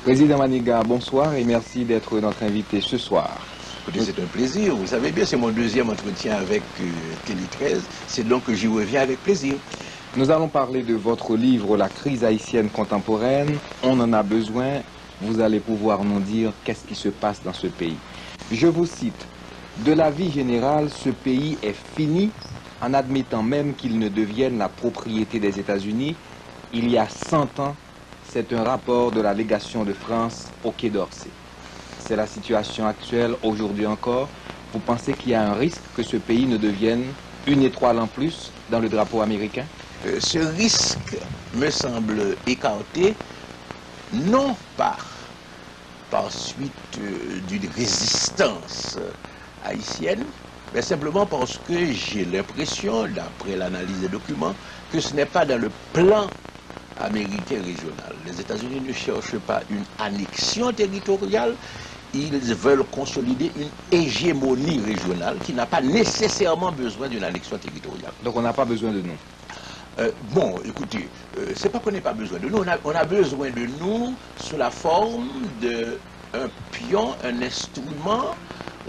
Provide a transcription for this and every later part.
Président Maniga, bonsoir et merci d'être notre invité ce soir. C'est un plaisir. Vous savez bien, c'est mon deuxième entretien avec Télé 13. C'est donc que j'y reviens avec plaisir. Nous allons parler de votre livre « La crise haïtienne contemporaine ». On en a besoin. Vous allez pouvoir nous dire qu'est-ce qui se passe dans ce pays. Je vous cite. « De la vie générale, ce pays est fini en admettant même qu'il ne devienne la propriété des États-Unis. Il y a 100 ans, c'est un rapport de la légation de France au Quai d'Orsay. C'est la situation actuelle aujourd'hui encore. Vous pensez qu'il y a un risque que ce pays ne devienne une étoile en plus dans le drapeau américain? Ce risque me semble écarté, non pas par suite d'une résistance haïtienne, mais simplement parce que j'ai l'impression, d'après l'analyse des documents, que ce n'est pas dans le plan américain régional. Les États-Unis ne cherchent pas une annexion territoriale, ils veulent consolider une hégémonie régionale qui n'a pas nécessairement besoin d'une annexion territoriale. Donc on n'a pas besoin de nous. Bon, écoutez, c'est pas qu'on n'ait pas besoin de nous, on a besoin de nous sous la forme d'un pion, un instrument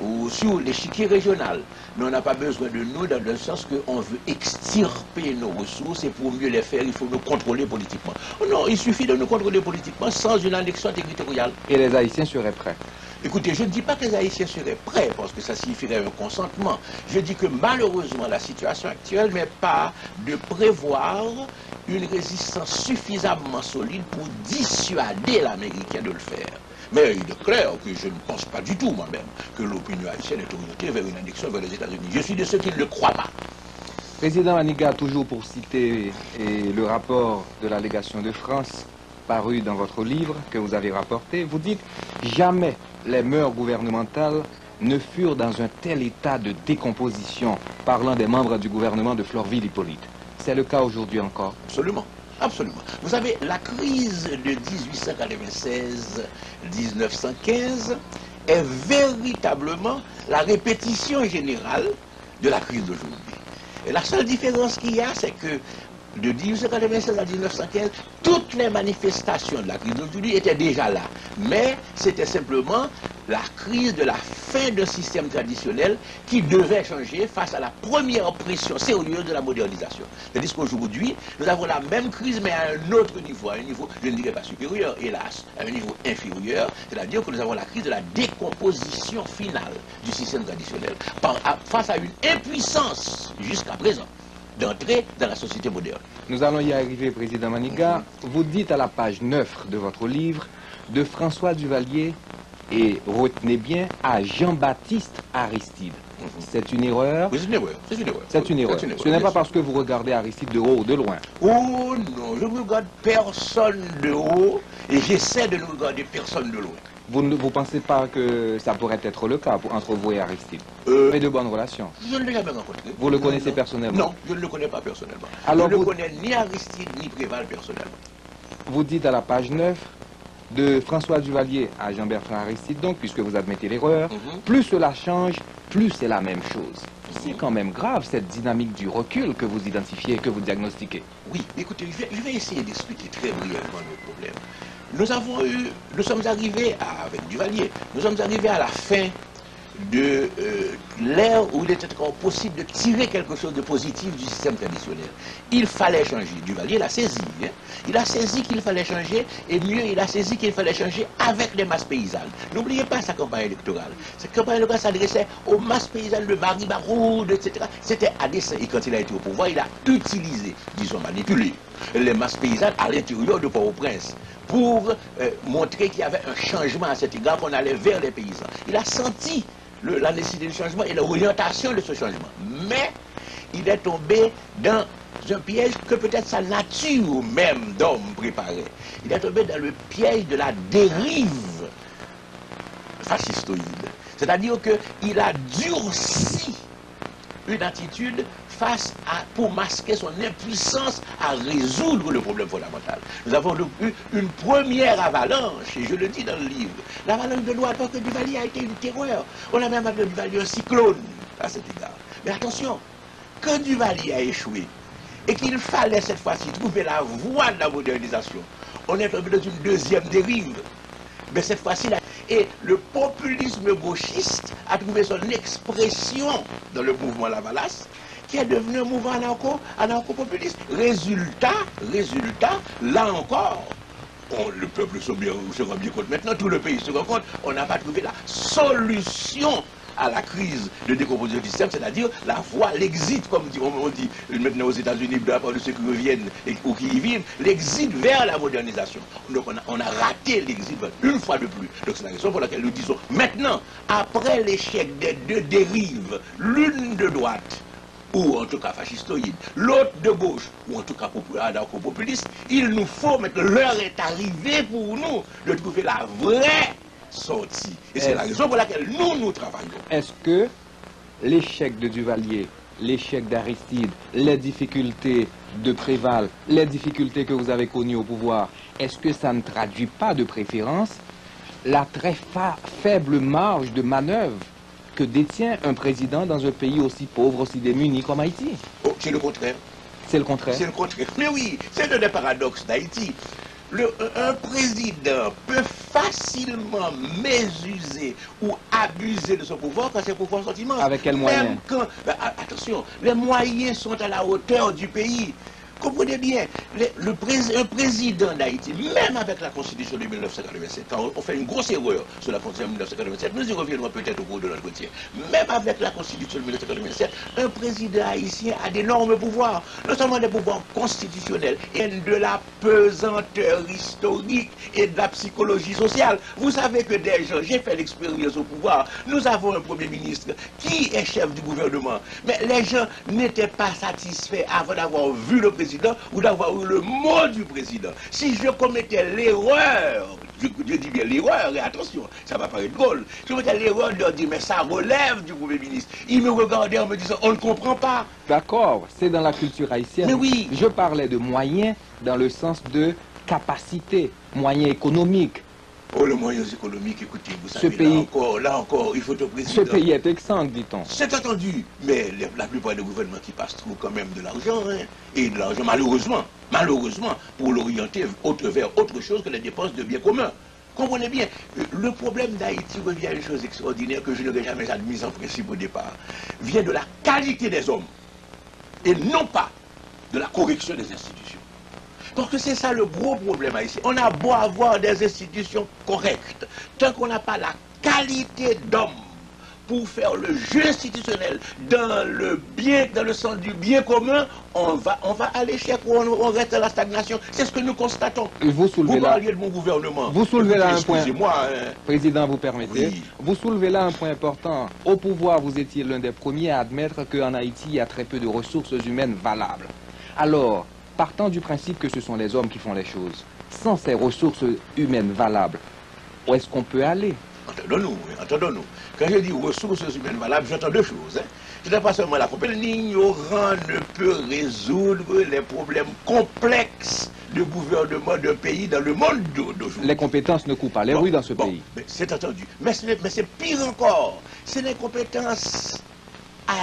ou sur l'échiquier régional. Mais on n'a pas besoin de nous dans le sens qu'on veut extirper nos ressources et pour mieux les faire, il faut nous contrôler politiquement. Non, il suffit de nous contrôler politiquement sans une annexion territoriale. Et les Haïtiens seraient prêts? Écoutez, je ne dis pas que les Haïtiens seraient prêts, parce que ça signifierait un consentement. Je dis que malheureusement, la situation actuelle n'est pas de prévoir une résistance suffisamment solide pour dissuader l'Américain de le faire. Mais il est clair que je ne pense pas du tout moi-même que l'opinion haïtienne est orientée vers une annexion vers les États-Unis. Je suis de ceux qui ne le croient pas. Président Maniga, toujours pour citer le rapport de la légation de France paru dans votre livre que vous avez rapporté, vous dites « Jamais les mœurs gouvernementales ne furent dans un tel état de décomposition, parlant des membres du gouvernement de Florvil-Hippolyte. » C'est le cas aujourd'hui encore? Absolument. Absolument. Vous savez, la crise de 1896-1915 est véritablement la répétition générale de la crise d'aujourd'hui. Et la seule différence qu'il y a, c'est que de 1896 à 1915, toutes les manifestations de la crise d'aujourd'hui étaient déjà là. Mais c'était simplement la crise de la fin d'un système traditionnel qui devait changer face à la première pression sérieuse de la modernisation. C'est-à-dire qu'aujourd'hui, nous avons la même crise, mais à un autre niveau, à un niveau, je ne dirais pas supérieur, hélas, à un niveau inférieur, c'est-à-dire que nous avons la crise de la décomposition finale du système traditionnel, face à une impuissance jusqu'à présent d'entrer dans la société moderne. Nous allons y arriver, Président Maniga. Vous dites à la page 9 de votre livre, de François Duvalier, et retenez bien, à Jean-Baptiste Aristide. C'est une erreur? Oui, c'est une erreur. C'est une erreur. C'est une erreur. Ce n'est pas parce que vous regardez Aristide de haut ou de loin. Oh non, je ne regarde personne de haut et j'essaie de ne regarder personne de loin. Vous ne pensez pas que ça pourrait être le cas entre vous et Aristide? Mais de bonnes relations. Je ne l'ai jamais rencontré. Vous le connaissez personnellement? Non, je ne le connais pas personnellement. Alors je ne connais ni Aristide ni Préval personnellement. Vous dites à la page 9, de François Duvalier à Jean-Bertrand Aristide, donc, puisque vous admettez l'erreur, plus cela change, plus c'est la même chose. C'est quand même grave, cette dynamique du recul que vous identifiez, que vous diagnostiquez. Oui, écoutez, je vais essayer d'expliquer très brièvement le problème. Nous sommes arrivés, avec Duvalier, nous sommes arrivés à la fin de l'ère où il était encore possible de tirer quelque chose de positif du système traditionnel. Il fallait changer. Duvalier l'a saisi. Hein. Il a saisi qu'il fallait changer, et mieux, il a saisi qu'il fallait changer avec les masses paysannes. N'oubliez pas sa campagne électorale. Cette campagne électorale s'adressait aux masses paysannes de Marie Baroud, etc. C'était à dessein. Et quand il a été au pouvoir, il a utilisé, disons manipulé, les masses paysannes à l'intérieur de Port-au-Prince pour montrer qu'il y avait un changement à cet égard, qu'on allait vers les paysans. Il a senti la nécessité du changement et l'orientation de ce changement. Mais il est tombé dans un piège que peut-être sa nature même d'homme préparait. Il est tombé dans le piège de la dérive fascistoïde. C'est-à-dire qu'il a durci une attitude pour masquer son impuissance à résoudre le problème fondamental. Nous avons eu une première avalanche, et je le dis dans le livre. L'avalanche de loi, parce que Duvalier a été une terreur. On a même appelé Duvalier un cyclone à cet égard. Mais attention, quand Duvalier a échoué, et qu'il fallait cette fois-ci trouver la voie de la modernisation, on est tombé dans une deuxième dérive. Mais cette fois-ci, et le populisme gauchiste a trouvé son expression dans le mouvement Lavalas, qui est devenu un mouvement anarcho-populiste. Résultat, là encore, le peuple se rend bien compte. Maintenant, tout le pays se rend compte, on n'a pas trouvé la solution à la crise de décomposition du système, c'est-à-dire la voie, l'exit, comme on dit maintenant aux États-Unis, de la part de ceux qui reviennent ou qui y vivent, l'exit vers la modernisation. Donc on a raté l'exit une fois de plus. Donc c'est la raison pour laquelle nous disons, maintenant, après l'échec des deux dérives, l'une de droite, ou en tout cas fascistoïde, l'autre de gauche, ou en tout cas anarcho-populiste, il nous faut, maintenant, l'heure est arrivée pour nous de trouver la vraie sortie. Et c'est la raison pour laquelle nous travaillons. Est-ce que l'échec de Duvalier, l'échec d'Aristide, les difficultés de Préval, les difficultés que vous avez connues au pouvoir, est-ce que ça ne traduit pas de préférence la très faible marge de manœuvre que détient un président dans un pays aussi pauvre, aussi démuni comme Haïti? Oh, c'est le contraire. C'est le contraire. C'est le contraire. Mais oui, c'est un des paradoxes d'Haïti. Un président peut facilement mésuser ou abuser de son pouvoir quand ses pouvoirs sont immenses. Avec quels moyens? Même quand, attention, les moyens sont à la hauteur du pays. Comprenez bien, un président d'Haïti, même avec la Constitution de 1987, quand on fait une grosse erreur sur la Constitution de 1987, nous y reviendrons peut-être au cours de l'entretien, même avec la Constitution de 1987, un président haïtien a d'énormes pouvoirs, non seulement des pouvoirs constitutionnels, et de la pesanteur historique et de la psychologie sociale. Vous savez que des gens, j'ai fait l'expérience au pouvoir, nous avons un Premier ministre qui est chef du gouvernement, mais les gens n'étaient pas satisfaits avant d'avoir vu le président ou d'avoir eu le mot du président. Si je commettais l'erreur, je dis bien l'erreur, et attention, ça va paraître drôle, je commettais l'erreur de leur dire, mais ça relève du Premier ministre. Ils me regardaient en me disant, on ne comprend pas. D'accord, c'est dans la culture haïtienne. Mais oui. Je parlais de moyens dans le sens de capacité, moyens économiques. Oh, les moyens économiques, écoutez, vous savez, là encore, il faut au président. Ce pays est exsangue, dit-on. C'est entendu, mais la plupart des gouvernements qui passent trouvent quand même de l'argent, hein, et de l'argent, malheureusement, pour l'orienter vers autre chose que les dépenses de biens communs. Comprenez bien, le problème d'Haïti revient à une chose extraordinaire que je n'aurais jamais admise en principe au départ, vient de la qualité des hommes, et non pas de la correction des institutions. Parce que c'est ça le gros problème ici. On a beau avoir des institutions correctes, tant qu'on n'a pas la qualité d'homme pour faire le jeu institutionnel dans le sens du bien commun, on va à l'échec ou on reste à la stagnation. C'est ce que nous constatons. Vous parliez de mon gouvernement. Vous soulevez là un point. Excusez-moi. Président, vous permettez. Oui. Vous soulevez là un point important. Au pouvoir, vous étiez l'un des premiers à admettre qu'en Haïti, il y a très peu de ressources humaines valables. Alors, partant du principe que ce sont les hommes qui font les choses, sans ces ressources humaines valables, où est-ce qu'on peut aller? Entendons-nous. Quand je dis ressources humaines valables, j'entends deux choses. Hein. Ce n'est pas seulement la compétence. L'ignorant ne peut résoudre les problèmes complexes de gouvernement d'un pays dans le monde d'aujourd'hui. Les compétences ne coupent pas les rues dans ce pays. C'est entendu. Mais c'est pire encore. C'est les compétences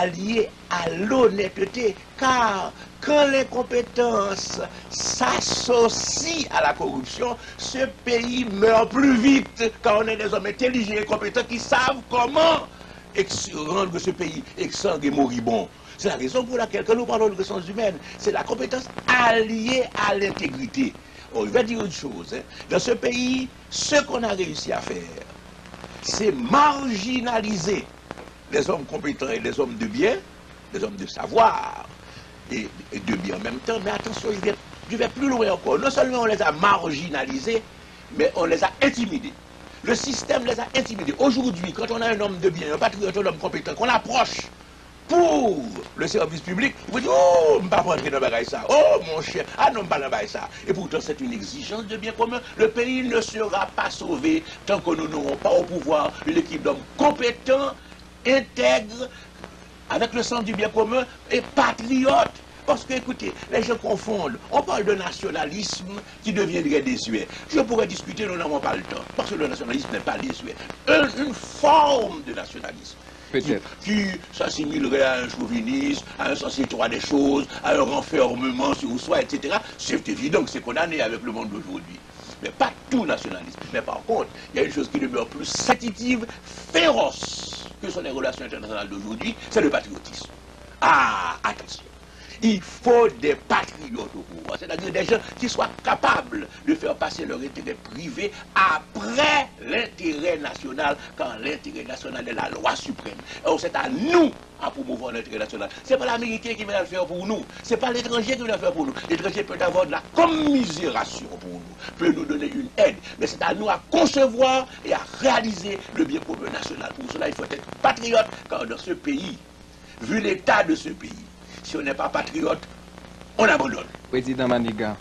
alliées à l'honnêteté, car quand les compétences s'associent à la corruption, ce pays meurt plus vite quand on est des hommes intelligents et compétents qui savent comment rendre ce pays exsangue et moribond. C'est la raison pour laquelle, quand nous parlons de ressources humaines, c'est la compétence alliée à l'intégrité. Oh, je vais dire une chose. Hein. Dans ce pays, ce qu'on a réussi à faire, c'est marginaliser les hommes compétents et les hommes de bien, les hommes de savoir et de bien en même temps. Mais attention, je vais plus loin encore. Non seulement on les a marginalisés, mais on les a intimidés. Le système les a intimidés. Aujourd'hui, quand on a un homme de bien, un patriote, un homme compétent, qu'on approche pour le service public, il vous dit, oh, je ne vais pas rentrer dans le ça. Oh, mon cher, ah non, je ne vais pas dans ça. Et pourtant, c'est une exigence de bien commun. Le pays ne sera pas sauvé tant que nous n'aurons pas au pouvoir une équipe d'hommes compétents, intègres, avec le sens du bien commun et patriotes. Parce que, écoutez, les gens confondent. On parle de nationalisme qui deviendrait désuet. Je pourrais discuter, nous n'avons pas le temps. Parce que le nationalisme n'est pas désuet. Une forme de nationalisme qui s'assimilerait à un chauvinisme, à un sens étroit des choses, à un renfermement sur soi, etc. C'est évident que c'est condamné avec le monde d'aujourd'hui. mais pas tout nationalisme. Mais par contre, il y a une chose qui demeure plus satisfaitive, féroce que sont les relations internationales d'aujourd'hui, c'est le patriotisme. Ah, attention. Il faut des patriotes au pouvoir, c'est-à-dire des gens qui soient capables de faire passer leur intérêt privé après l'intérêt national, quand l'intérêt national est la loi suprême. Alors c'est à nous à promouvoir l'intérêt national. Ce n'est pas l'Américain qui va le faire pour nous, ce n'est pas l'étranger qui va le faire pour nous. L'étranger peut avoir de la commisération pour nous, peut nous donner une aide, mais c'est à nous à concevoir et à réaliser le bien commun national. Pour cela, il faut être patriote, car dans ce pays, vu l'état de ce pays, si on n'est pas patriote, on abandonne. Président Maniga,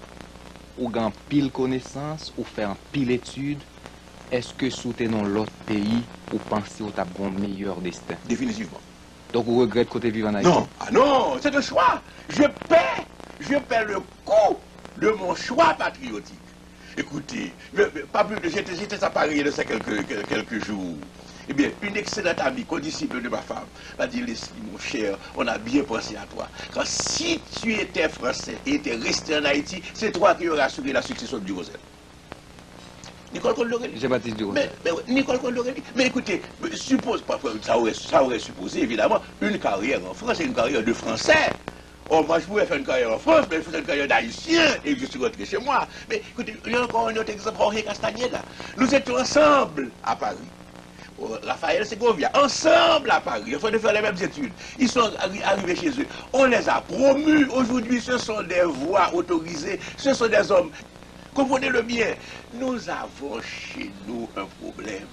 ou gagne pile connaissance, ou fait un pile étude, est-ce que soutenons l'autre pays ou pensez au bon meilleur destin? Définitivement. Donc vous regrettez côté vivant en Haïti? Non, ah non, c'est un choix. Je paie le coût de mon choix patriotique. Écoutez, pas plus de j'étais à Paris de ça quelques jours. Eh bien, une excellente amie, condisciple de ma femme, m'a dit, Leslie, mon cher, on a bien pensé à toi. Quand si tu étais français et étais resté en Haïti, c'est toi qui aurais assuré la succession du Rosel. Nicole Condorelli. Jean-Baptiste Durosel. Mais Nicole Condorelli. Mais écoutez, suppose, ça aurait supposé, évidemment, une carrière en France et une carrière de français. Oh, moi, je pouvais faire une carrière en France, mais je faisais une carrière d'haïtien et je suis rentré chez moi. Mais écoutez, il y a encore un autre exemple, Jorge Castañeda. Nous étions ensemble à Paris. Raphaël Segovia, ensemble à Paris, il faut faire les mêmes études. Ils sont arrivés chez eux. On les a promus. Aujourd'hui, ce sont des voix autorisées. Ce sont des hommes. Comprenez-le bien. Nous avons chez nous un problème.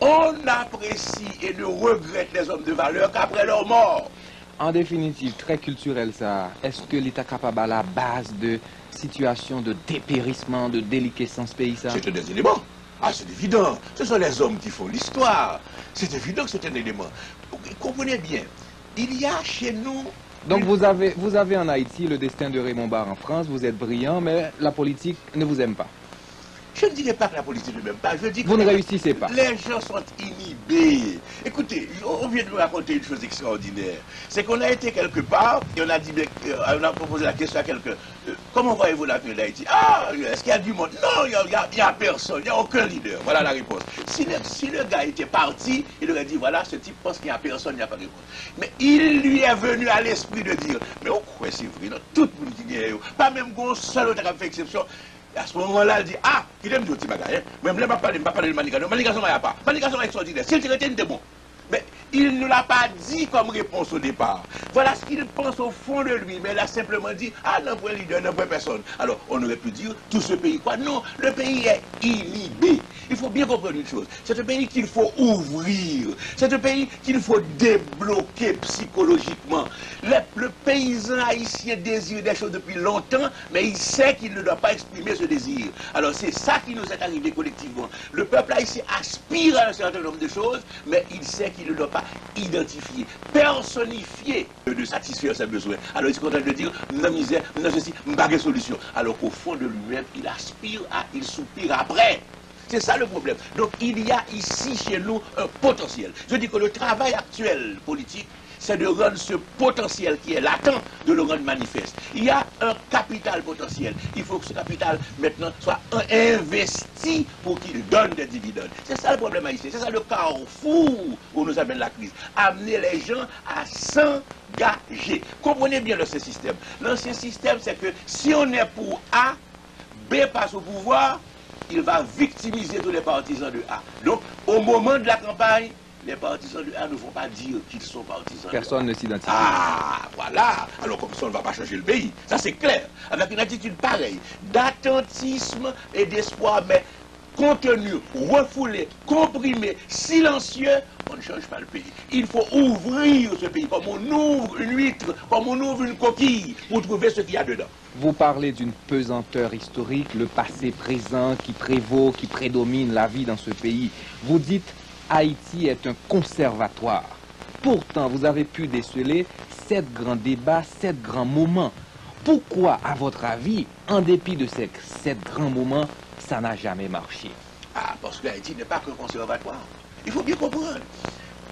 On apprécie et ne regrette les hommes de valeur qu'après leur mort. En définitive, très culturel ça. Est-ce que l'État capable à la base de situation de dépérissement, de déliquescence pays ça? C'est un des éléments. Ah, c'est évident. Ce sont les hommes qui font l'histoire. C'est évident que c'est un élément. Comprenez bien, il y a chez nous... Donc vous avez en Haïti le destin de Raymond Barre en France, vous êtes brillant, mais la politique ne vous aime pas. Je ne dirais pas que la politique ne m'aime pas, je dis que... Vous ne réussissez pas. Les gens sont inhibés. Écoutez, on vient de me raconter une chose extraordinaire. C'est qu'on a été quelque part, et on a dit, on a proposé la question à quelqu'un, comment voyez-vous l'avenir d'Haïti? Ah, est-ce qu'il y a du monde? Non, il n'y a personne, il n'y a aucun leader. Voilà la réponse. Si le gars était parti, il aurait dit, voilà, ce type pense qu'il n'y a personne, il n'y a pas de réponse. Mais il lui est venu à l'esprit de dire, mais au quoi c'est vrai, non? Tout le monde qui gagne, pas même un seul autre qui a fait exception. À ce moment-là, il dit, ah, il aime dire petit bagage. Même je ne vais pas parler de Maniga. Non, Maniga, il n'y a pas. Maniga, c'est extraordinaire. S'il était retenu, c'était bon. Mais il ne l'a pas dit comme réponse au départ. Voilà ce qu'il pense au fond de lui. Mais il a simplement dit, ah, non, pour un leader, non, pour personne. Alors, on aurait pu dire, tout ce pays, quoi? Non, le pays est inhibé. Il faut bien comprendre une chose. C'est un pays qu'il faut ouvrir. C'est un pays qu'il faut débloquer psychologiquement. Le paysan haïtien désire des choses depuis longtemps, mais il sait qu'il ne doit pas exprimer ce désir. Alors, c'est ça qui nous est arrivé collectivement. Le peuple haïtien aspire à un certain nombre de choses, mais il sait qu'il ne doit pas identifier, personnifier de satisfaire ses besoins. Alors il est content de dire, non misère, non ceci, pas de solution. Alors qu'au fond de lui-même, il aspire à, il soupire après. C'est ça le problème. Donc il y a ici chez nous un potentiel. Je dis que le travail actuel politique, c'est de rendre ce potentiel qui est latent, de le rendre manifeste. Il y a un capital potentiel. Il faut que ce capital, maintenant, soit investi pour qu'il donne des dividendes. C'est ça le problème ici. C'est ça le carrefour où nous amène la crise. Amener les gens à s'engager. Comprenez bien l'ancien système. L'ancien système, c'est que si on est pour A, B passe au pouvoir, il va victimiser tous les partisans de A. Donc, au moment de la campagne, les partisans de A ne vont pas dire qu'ils sont partisans. Personne ne s'identifie. Ah, voilà. Alors comme ça, on ne va pas changer le pays. Ça, c'est clair. Avec une attitude pareille, d'attentisme et d'espoir, mais contenu, refoulé, comprimé, silencieux, on ne change pas le pays. Il faut ouvrir ce pays, comme on ouvre une huître, comme on ouvre une coquille, pour trouver ce qu'il y a dedans. Vous parlez d'une pesanteur historique, le passé présent qui prévaut, qui prédomine la vie dans ce pays. Vous dites Haïti est un conservatoire. Pourtant, vous avez pu déceler 7 grands débats, 7 grands moments. Pourquoi, à votre avis, en dépit de ces 7 grands moments, ça n'a jamais marché? Ah, parce que Haïti n'est pas qu'un conservatoire. Il faut bien comprendre.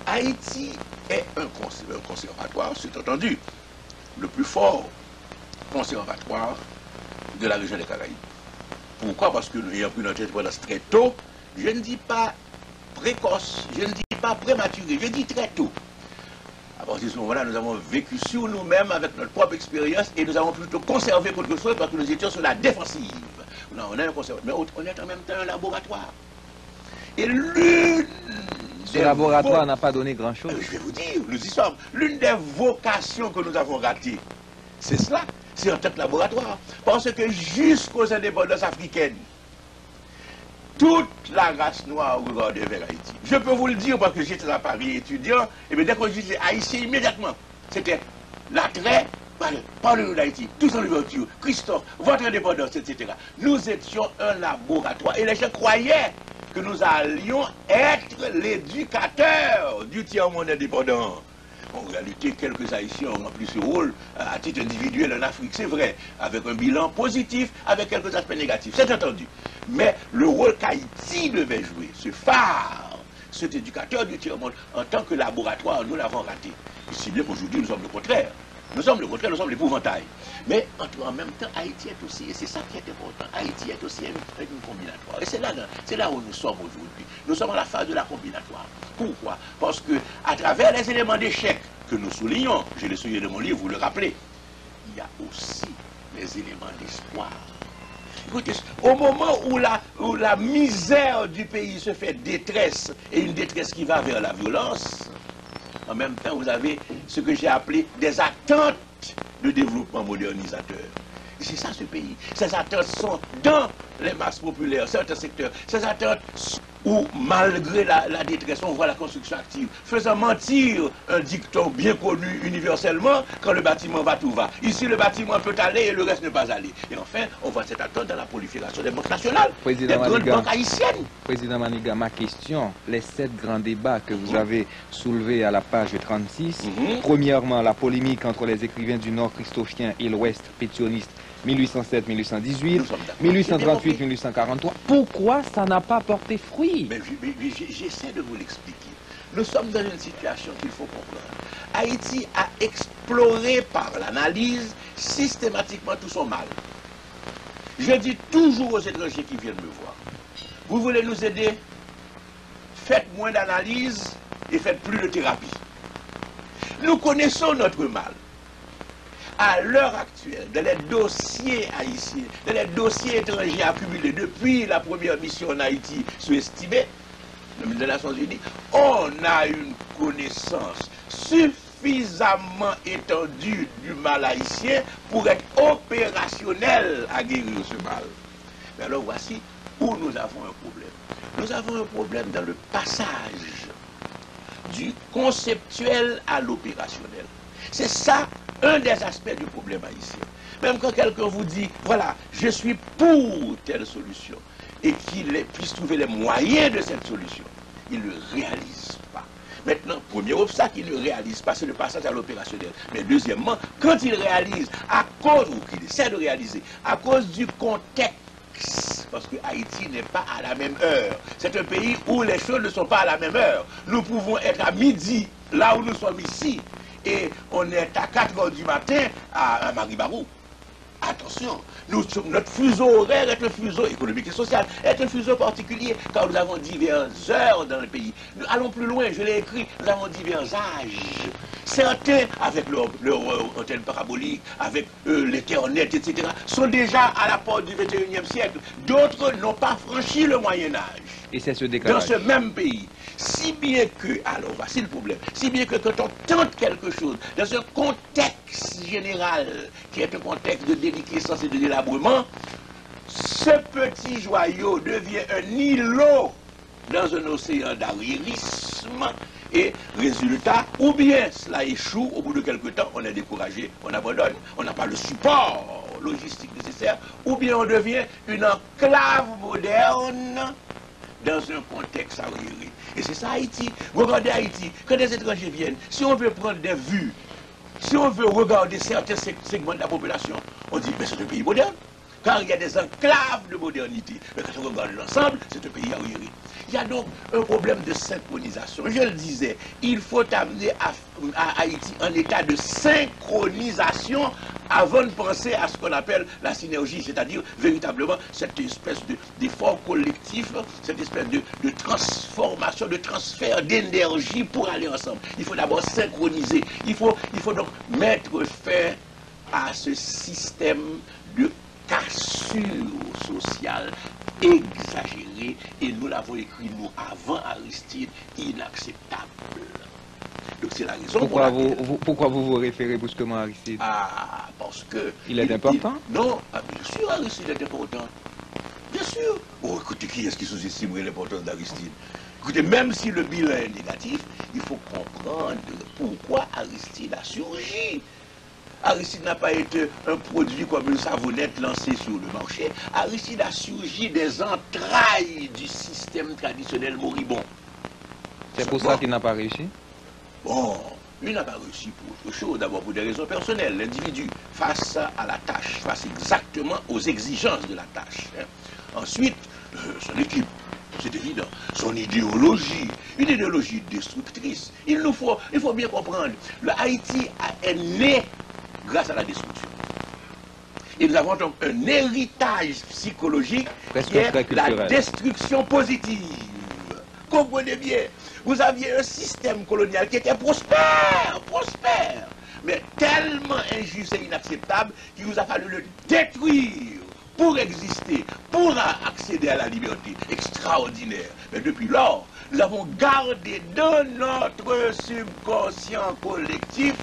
Haïti est un conservatoire, c'est entendu, le plus fort conservatoire de la région des Caraïbes. Pourquoi? Parce que nous ayons pris notre indépendance très tôt. Je ne dis pas précoce, je ne dis pas prématuré, je dis très tôt. À partir de ce moment-là, nous avons vécu sur nous-mêmes avec notre propre expérience et nous avons plutôt conservé quelque chose parce que nous étions sur la défensive. Non, on a un conservateur, mais on est en même temps un laboratoire. Et ce laboratoire n'a pas donné grand-chose. Je vais vous dire, nous y sommes. L'une des vocations que nous avons ratées, c'est cela, c'est en tant que laboratoire. Parce que jusqu'aux indépendances africaines, toute la race noire regardait vers Haïti. Je peux vous le dire parce que j'étais à Paris étudiant, et bien dès qu'on disait Haïtien, immédiatement, c'était l'attrait, parlez-nous d'Haïti, tous en ouverture, Christophe, votre indépendance, etc. Nous étions un laboratoire, et les gens croyaient que nous allions être l'éducateur du tiers-monde indépendant. En réalité, quelques Haïtiens ont rempli ce rôle à titre individuel en Afrique, c'est vrai, avec un bilan positif, avec quelques aspects négatifs, c'est entendu. Mais le rôle qu'Haïti devait jouer, ce phare, cet éducateur du tiers-monde, en tant que laboratoire, nous l'avons raté. Si bien qu'aujourd'hui, nous sommes le contraire. Nous sommes le contraire, nous sommes l'épouvantail. Mais en même temps, Haïti est aussi, et c'est ça qui est important, Haïti est aussi une combinatoire. Et c'est là où nous sommes aujourd'hui. Nous sommes à la phase de la combinatoire. Pourquoi? Parce que à travers les éléments d'échec que nous soulignons, je l'ai souligné dans mon livre, vous le rappelez, il y a aussi les éléments d'espoir. Écoutez, au moment où la misère du pays se fait détresse, et une détresse qui va vers la violence, en même temps, vous avez ce que j'ai appelé des attentes de développement modernisateur. Et c'est ça ce pays. Ces attentes sont dans les masses populaires, certains secteurs. Ces attentes où, malgré la détresse, on voit la construction active, faisant mentir un dicton bien connu universellement, quand le bâtiment va, tout va. Ici, le bâtiment peut aller et le reste ne pas aller. Et enfin, on voit cette attente dans la prolifération des banques nationales, des grandes banques haïtiennes. Président Maniga, ma question, les 7 grands débats que vous avez soulevés à la page 36, premièrement, la polémique entre les écrivains du Nord christophien et l'Ouest pétioniste, 1807-1818, 1838-1843. Pourquoi ça n'a pas porté fruit? Mais j'essaie de vous l'expliquer. Nous sommes dans une situation qu'il faut comprendre. Haïti a exploré par l'analyse systématiquement tout son mal. Je dis toujours aux étrangers qui viennent me voir, vous voulez nous aider? Faites moins d'analyse et faites plus de thérapie. Nous connaissons notre mal. À l'heure actuelle, dans les dossiers haïtiens, dans les dossiers étrangers accumulés depuis la première mission en Haïti sous-estimée, des Nations Unies, on a une connaissance suffisamment étendue du mal haïtien pour être opérationnel à guérir ce mal. Mais alors voici où nous avons un problème. Nous avons un problème dans le passage du conceptuel à l'opérationnel. C'est ça un des aspects du problème haïtien. Même quand quelqu'un vous dit, voilà, je suis pour telle solution, et qu'il puisse trouver les moyens de cette solution, il ne le réalise pas. Maintenant, premier obstacle, il ne réalise pas, c'est le passage à l'opérationnel. Mais deuxièmement, quand il réalise, à cause, ou qu'il essaie de réaliser, à cause du contexte, parce que Haïti n'est pas à la même heure. C'est un pays où les choses ne sont pas à la même heure. Nous pouvons être à midi, là où nous sommes ici, et on est à 4 h du matin à Maribarou. Attention, notre fuseau horaire est un fuseau économique et social, est un fuseau particulier, car nous avons diverses heures dans le pays. Nous allons plus loin, je l'ai écrit, nous avons divers âges. Certains, avec leur antenne parabolique, avec l'Internet, etc., sont déjà à la porte du 21e siècle. D'autres n'ont pas franchi le Moyen-Âge. Et c'est ce décalage. Dans ce même pays. Si bien que, alors voici le problème, si bien que quand on tente quelque chose, dans un contexte général, qui est un contexte de déliquescence et de délabrement, ce petit joyau devient un îlot dans un océan d'arriérisme, et résultat, ou bien cela échoue, au bout de quelque temps, on est découragé, on abandonne, on n'a pas le support logistique nécessaire, ou bien on devient une enclave moderne dans un contexte arriéré. Et c'est ça Haïti. Regardez Haïti, quand des étrangers viennent, si on veut prendre des vues, si on veut regarder certains segments de la population, on dit, mais c'est un pays moderne. car il y a des enclaves de modernité. Mais quand on regarde l'ensemble, c'est un pays arriéré. Il y a donc un problème de synchronisation. Je le disais, il faut amener à Haïti un état de synchronisation avant de penser à ce qu'on appelle la synergie, c'est-à-dire véritablement cette espèce d'effort collectif, cette espèce de transformation, de transfert d'énergie pour aller ensemble. Il faut d'abord synchroniser. Il faut donc mettre fin à ce système de cassure sociale exagérée, et nous l'avons écrit nous avant Aristide, inacceptable. Donc c'est la raison pourquoi vous référez brusquement à Aristide? Ah, parce que... Il est important? Non, bien sûr Aristide est important. Bien sûr. Oh, écoutez, qui est-ce qui sous-estimerait l'importance d'Aristide? Écoutez, même si le bilan est négatif, il faut comprendre pourquoi Aristide a surgi. Aristide n'a pas été un produit comme une savonnette lancée sur le marché. Aristide a surgi des entrailles du système traditionnel moribond. C'est pour ça qu'il n'a pas réussi? Bon, il n'a pas réussi pour autre chose. D'abord pour des raisons personnelles. L'individu, face à la tâche, face exactement aux exigences de la tâche. Ensuite, son équipe. C'est évident. Son idéologie, une idéologie destructrice. Il faut bien comprendre. Le Haïti est né grâce à la destruction. Et nous avons donc un héritage psychologique qui est la destruction positive. Comprenez bien, vous aviez un système colonial qui était prospère, mais tellement injuste et inacceptable qu'il nous a fallu le détruire pour exister, pour accéder à la liberté extraordinaire. Mais depuis lors, nous avons gardé dans notre subconscient collectif,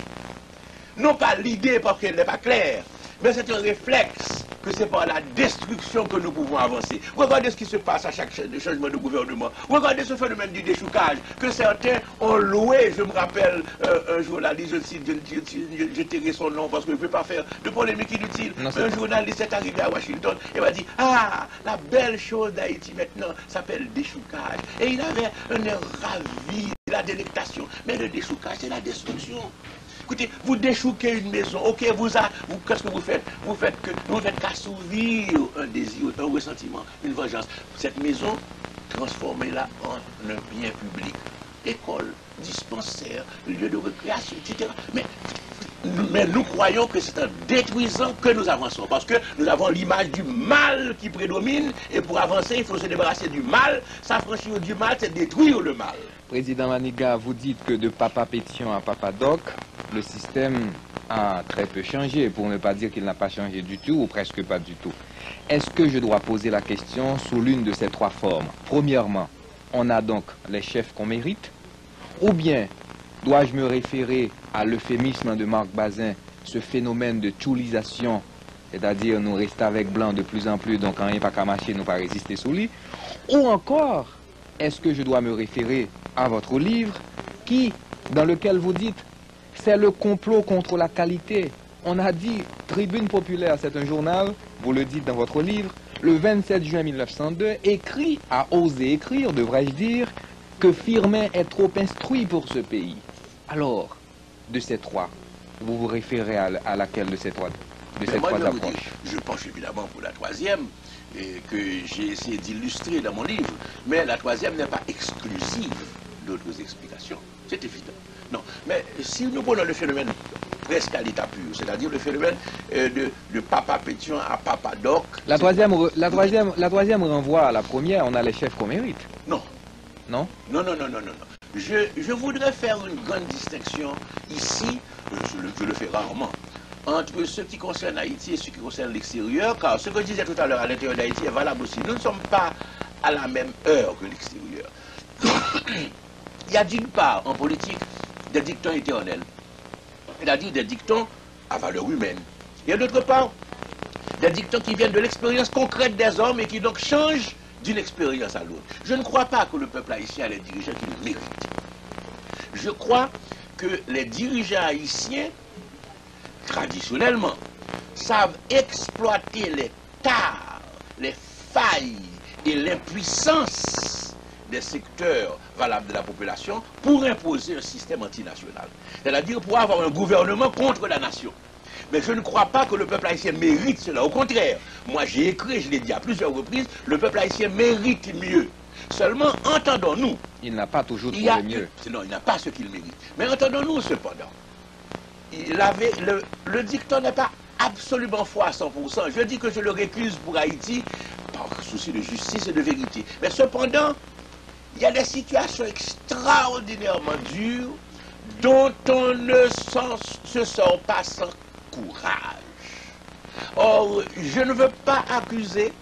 non pas l'idée parce qu'elle n'est pas claire, mais c'est un réflexe que c'est par la destruction que nous pouvons avancer. Regardez ce qui se passe à chaque changement de gouvernement. Regardez ce phénomène du déchoucage que certains ont loué. Je me rappelle un journaliste, je tairai son nom parce que je ne peux pas faire de polémique inutile. Un journaliste est arrivé à Washington et m'a dit: ah, la belle chose d'Haïti maintenant s'appelle déchoucage. Et il avait un air ravi de la délectation. Mais le déchoucage, c'est la destruction. Écoutez, vous déchouquez une maison, ok, qu'est-ce que vous faites? Vous faites qu'assouvir un désir, un ressentiment, une vengeance. Cette maison, transformez-la en un bien public. École, dispensaire, lieu de récréation, etc. Mais nous croyons que c'est en détruisant que nous avançons, parce que nous avons l'image du mal qui prédomine, et pour avancer, il faut se débarrasser du mal. S'affranchir du mal, c'est détruire le mal. Président Maniga, vous dites que de Papa Pétion à Papa Doc, le système a très peu changé, pour ne pas dire qu'il n'a pas changé du tout, ou presque pas du tout. Est-ce que je dois poser la question sous l'une de ces trois formes? Premièrement, on a donc les chefs qu'on mérite, ou bien dois-je me référer à l'euphémisme de Marc Bazin, ce phénomène de tchoulisation, c'est-à-dire nous rester avec blanc de plus en plus, donc quand il n'y a pas qu'à marcher, nous pas résister sous lui, ou encore, est-ce que je dois me référer à votre livre, dans lequel vous dites, c'est le complot contre la qualité. On a dit, Tribune Populaire, c'est un journal, vous le dites dans votre livre, le 27 juin 1902, a osé écrire, devrais-je dire, que Firmin est trop instruit pour ce pays. Alors, de ces trois, vous vous référez à laquelle de ces trois approches? Je penche évidemment pour la troisième, et que j'ai essayé d'illustrer dans mon livre, mais la troisième n'est pas exclusive d'autres explications, c'est évident. Non, mais si nous prenons le phénomène presque à l'état pur, c'est-à-dire le phénomène de Papa Pétion à Papa Doc... La troisième renvoie à la première, on a les chefs qu'on mérite. Non. Non? Non. Je voudrais faire une grande distinction ici, je le fais rarement, entre ce qui concerne Haïti et ce qui concerne l'extérieur, car ce que je disais tout à l'heure à l'intérieur d'Haïti est valable aussi. Nous ne sommes pas à la même heure que l'extérieur. Il y a d'une part en politique des dictons éternels, c'est-à-dire des dictons à valeur humaine. Et d'autre part, des dictons qui viennent de l'expérience concrète des hommes et qui donc changent d'une expérience à l'autre. Je ne crois pas que le peuple haïtien a les dirigeants qui le méritent. Je crois que les dirigeants haïtiens, traditionnellement, savent exploiter les tares, les failles et l'impuissance des secteurs valables de la population pour imposer un système antinational. C'est-à-dire pour avoir un gouvernement contre la nation. Mais je ne crois pas que le peuple haïtien mérite cela. Au contraire, moi j'ai écrit, je l'ai dit à plusieurs reprises, le peuple haïtien mérite mieux. Seulement, entendons-nous. Il n'a pas toujours trouvé mieux. Non, il n'a pas ce qu'il mérite. Mais entendons-nous cependant. Le dicton n'est pas absolument faux à 100%. Je dis que je le récuse pour Haïti par souci de justice et de vérité. Mais cependant, il y a des situations extraordinairement dures dont on ne se sort pas sans courage. Or, je ne veux pas accuser,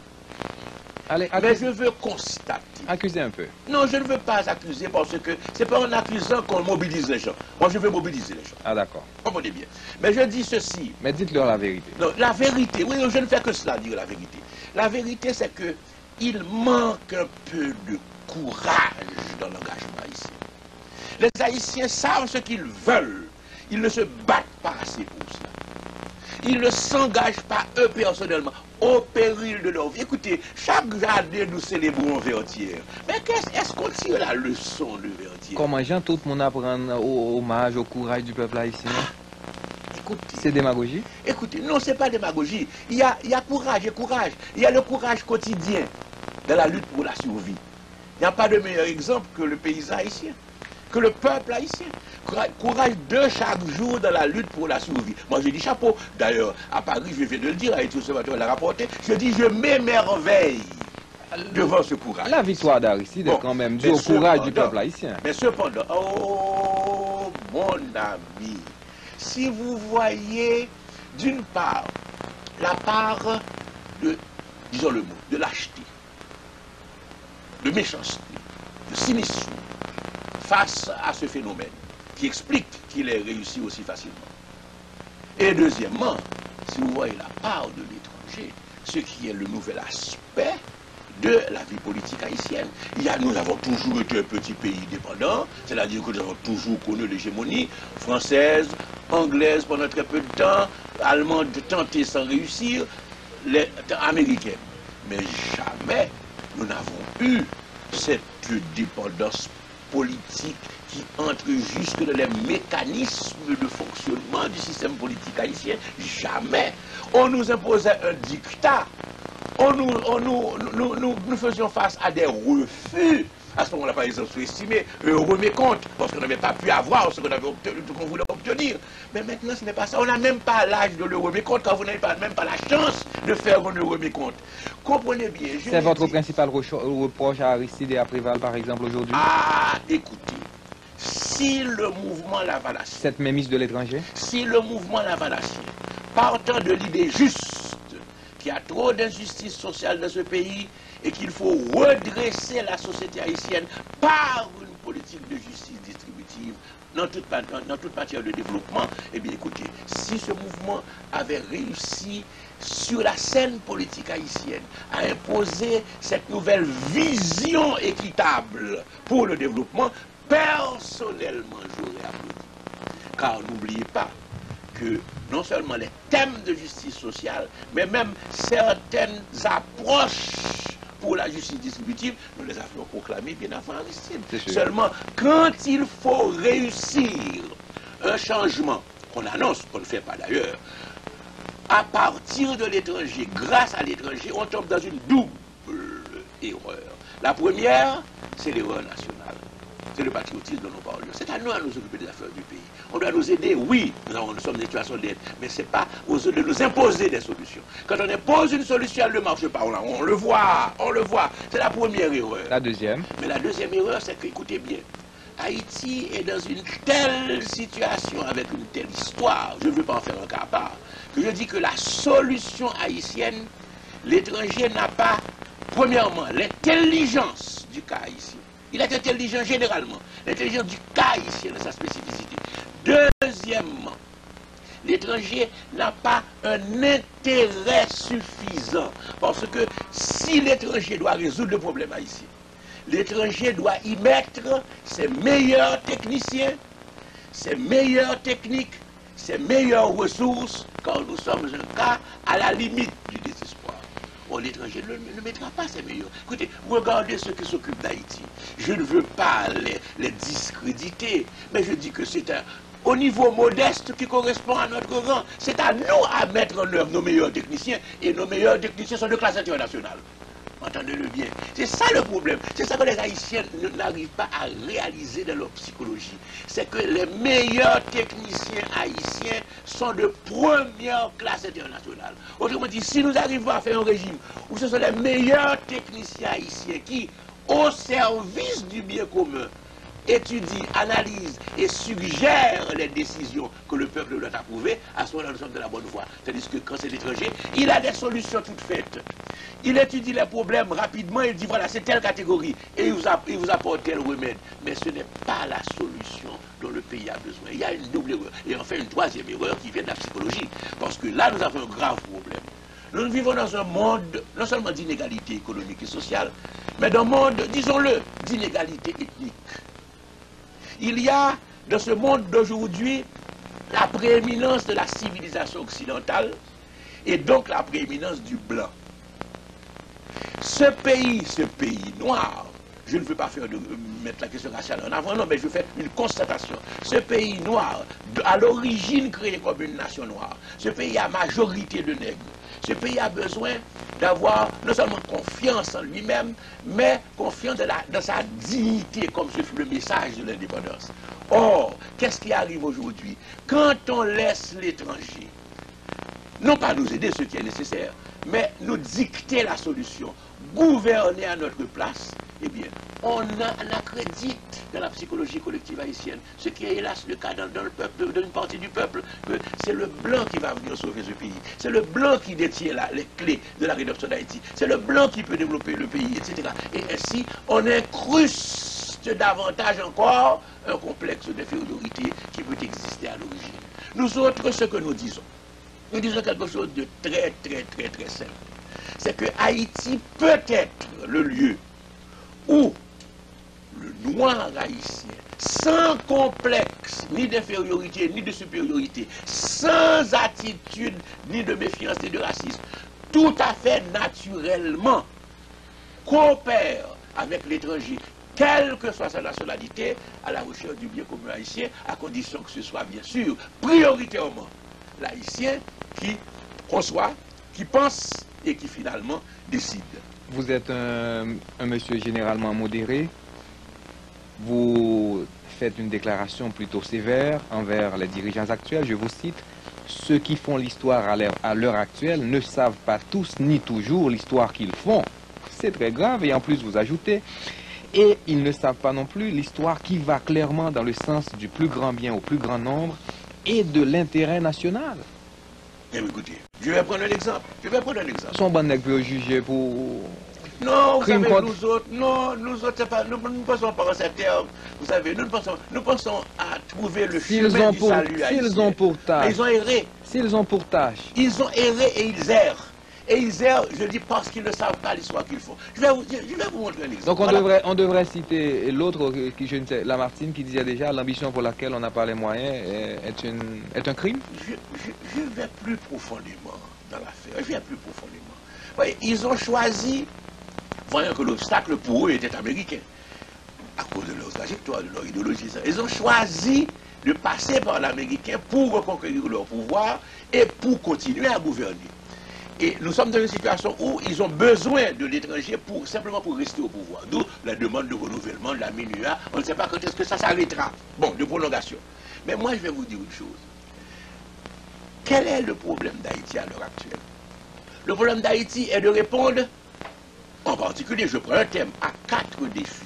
mais je veux constater. Accusez un peu. Non, je ne veux pas accuser parce que c'est pas en accusant qu'on mobilise les gens. Moi, je veux mobiliser les gens. Ah, d'accord. Comprenez bien. Mais je dis ceci. Mais dites-leur la vérité. Non, la vérité, oui, je ne fais que cela, dire la vérité. La vérité, c'est que il manque un peu de courage dans l'engagement haïtien. Les Haïtiens savent ce qu'ils veulent. Ils ne se battent pas assez pour cela. Ils ne s'engagent pas, eux, personnellement, au péril de leur vie. Écoutez, chaque année, nous célébrons Vertière. Mais est-ce qu'on tire la leçon de Vertière? Comment Jean, tout le monde apprend hommage au courage du peuple haïtien? Écoutez, c'est démagogie? Écoutez, non, c'est pas démagogie. Il y a courage et courage. Il y a le courage quotidien dans la lutte pour la survie. Il n'y a pas de meilleur exemple que le paysan haïtien, que le peuple haïtien. Courage de chaque jour dans la lutte pour la survie. Moi, je dis chapeau. D'ailleurs, à Paris, je viens de le dire, Haïti Observatoire l'a rapporté, je dis je m'émerveille devant ce courage. La victoire d'Aristide est quand même due au courage du peuple haïtien. Mais cependant, oh, mon ami, si vous voyez, d'une part, la part de, disons le mot, de lâcheté, de méchanceté, de cynisme, face à ce phénomène, qui explique qu'il est réussi aussi facilement. Et deuxièmement, si vous voyez la part de l'étranger, ce qui est le nouvel aspect de la vie politique haïtienne. Nous avons toujours été un petit pays dépendant, c'est-à-dire que nous avons toujours connu l'hégémonie française, anglaise pendant très peu de temps, allemande tentée sans réussir, américaine. Mais jamais nous n'avons eu cette dépendance politique qui entre jusque dans les mécanismes de fonctionnement du système politique haïtien. Jamais. On nous imposait un dictat. Nous faisions face à des refus. À ce moment-là, par exemple, sous-estimé, remis compte, parce qu'on n'avait pas pu avoir ce qu'on avait obtenu, qu'on voulait obtenir. Mais maintenant, ce n'est pas ça. On n'a même pas l'âge de le remis compte, quand vous n'avez même pas la chance de faire un remis compte. Comprenez bien. C'est votre principal reproche à Aristide et à Préval, par exemple, aujourd'hui? Ah, écoutez, si le mouvement Lavalassien... Cette mémise de l'étranger? Si le mouvement Lavalassien, partant de l'idée juste qu'il y a trop d'injustice sociale dans ce pays et qu'il faut redresser la société haïtienne par une politique de justice distributive dans toute matière de développement, eh bien écoutez, si ce mouvement avait réussi sur la scène politique haïtienne à imposer cette nouvelle vision équitable pour le développement, personnellement j'aurais applaudi. Car n'oubliez pas que non seulement les thèmes de justice sociale, mais même certaines approches pour la justice distributive, nous les avions proclamées bien avant Aristide. Seulement, quand il faut réussir un changement qu'on annonce, qu'on ne fait pas d'ailleurs, à partir de l'étranger, grâce à l'étranger, on tombe dans une double erreur. La première, c'est l'erreur nationale. C'est le patriotisme dont nous parlons. C'est à nous occuper des affaires du pays. On doit nous aider, oui, nous sommes dans une situation d'aide, mais ce n'est pas aux autres de nous imposer des solutions. Quand on impose une solution, elle ne marche pas. On le voit. C'est la première erreur. La deuxième? Mais la deuxième erreur, c'est que, écoutez bien, Haïti est dans une telle situation, avec une telle histoire, je ne veux pas en faire un cas à part, que je dis que la solution haïtienne, l'étranger n'a pas, premièrement, l'intelligence du cas haïtien. Il est intelligent généralement, l'intelligence du cas haïtien dans sa spécificité. Deuxièmement, l'étranger n'a pas un intérêt suffisant. Parce que si l'étranger doit résoudre le problème haïtien, l'étranger doit y mettre ses meilleurs techniciens, ses meilleures techniques, ses meilleures ressources, quand nous sommes un cas à la limite du désespoir. L'étranger ne mettra pas ses meilleurs. Écoutez, regardez ceux qui s'occupent d'Haïti. Je ne veux pas les discréditer, mais je dis que c'est au niveau modeste qui correspond à notre rang. C'est à nous à mettre en œuvre nos meilleurs techniciens, et nos meilleurs techniciens sont de classe internationale. Entendez-le bien. C'est ça le problème. C'est ça que les Haïtiens n'arrivent pas à réaliser dans leur psychologie. C'est que les meilleurs techniciens haïtiens sont de première classe internationale. Autrement dit, si nous arrivons à faire un régime où ce sont les meilleurs techniciens haïtiens qui, au service du bien commun, étudie, analyse et suggère les décisions que le peuple doit approuver, à ce moment-là, nous sommes de la bonne voie. Tandis que quand c'est l'étranger, il a des solutions toutes faites. Il étudie les problèmes rapidement, il dit voilà, c'est telle catégorie, et il vous apporte tel remède. Mais ce n'est pas la solution dont le pays a besoin. Il y a une double erreur. Et enfin, une troisième erreur qui vient de la psychologie. Parce que là, nous avons un grave problème. Nous vivons dans un monde, non seulement d'inégalité économique et sociale, mais d'un monde, disons-le, d'inégalité ethnique. Il y a dans ce monde d'aujourd'hui la prééminence de la civilisation occidentale et donc la prééminence du blanc. Ce pays noir, je ne veux pas mettre la question raciale en avant, non, mais je fais une constatation. Ce pays noir, à l'origine créé comme une nation noire, ce pays a majorité de nègres. Ce pays a besoin d'avoir non seulement confiance en lui-même, mais confiance dans sa dignité, comme ce fut le message de l'indépendance. Or, qu'est-ce qui arrive aujourd'hui? Quand on laisse l'étranger, non pas nous aider, ce qui est nécessaire, mais nous dicter la solution, gouverner à notre place, eh bien, on accrédite dans la psychologie collective haïtienne, ce qui est hélas le cas dans le peuple, dans une partie du peuple, que c'est le blanc qui va venir sauver ce pays. C'est le blanc qui détient les clés de la rédemption d'Haïti. C'est le blanc qui peut développer le pays, etc. Et ainsi, on incruste davantage encore un complexe d'infériorité qui peut exister à l'origine. Nous autres, ce que nous disons quelque chose de très simple. C'est que Haïti peut être le lieu où le noir haïtien, sans complexe, ni d'infériorité, ni de supériorité, sans attitude, ni de méfiance, ni de racisme, tout à fait naturellement coopère avec l'étranger, quelle que soit sa nationalité, à la recherche du bien commun haïtien, à condition que ce soit bien sûr prioritairement l'haïtien qui conçoit, qui pense et qui finalement décide. Vous êtes un monsieur généralement modéré. Vous faites une déclaration plutôt sévère envers les dirigeants actuels. Je vous cite: ceux qui font l'histoire à l'heure actuelle ne savent pas tous ni toujours l'histoire qu'ils font. C'est très grave. Et en plus, vous ajoutez: et ils ne savent pas non plus l'histoire qui va clairement dans le sens du plus grand bien au plus grand nombre et de l'intérêt national. Eh bien, écoutez, je vais prendre un exemple. Son bon nègre peut juger pour... Non, vous savez, nous autres, nous ne pensons pas en ces termes. Vous savez, nous pensons à trouver le chemin du salut haïtien. S'ils ont pour tâche. Mais ils ont erré. S'ils ont pour tâche. Ils ont erré et ils errent. Et ils errent, je dis, parce qu'ils ne savent pas l'histoire qu'ils font. Je vais vous montrer un exemple. Donc on devrait citer l'autre, je ne sais, Lamartine, qui disait déjà: l'ambition pour laquelle on n'a pas les moyens est un crime. Je vais plus profondément dans l'affaire. Je vais plus profondément. Voyez, ils ont choisi, voyant que l'obstacle pour eux était américain, à cause de leur trajectoire, de leur idéologie. Ils ont choisi de passer par l'américain pour reconquérir leur pouvoir et pour continuer à gouverner. Et nous sommes dans une situation où ils ont besoin de l'étranger simplement pour rester au pouvoir. D'où la demande de renouvellement de la MINUA. On ne sait pas quand est-ce que ça s'arrêtera. Bon, de prolongation. Mais moi, je vais vous dire une chose. Quel est le problème d'Haïti à l'heure actuelle? Le problème d'Haïti est de répondre, en particulier, je prends un thème, à 4 défis.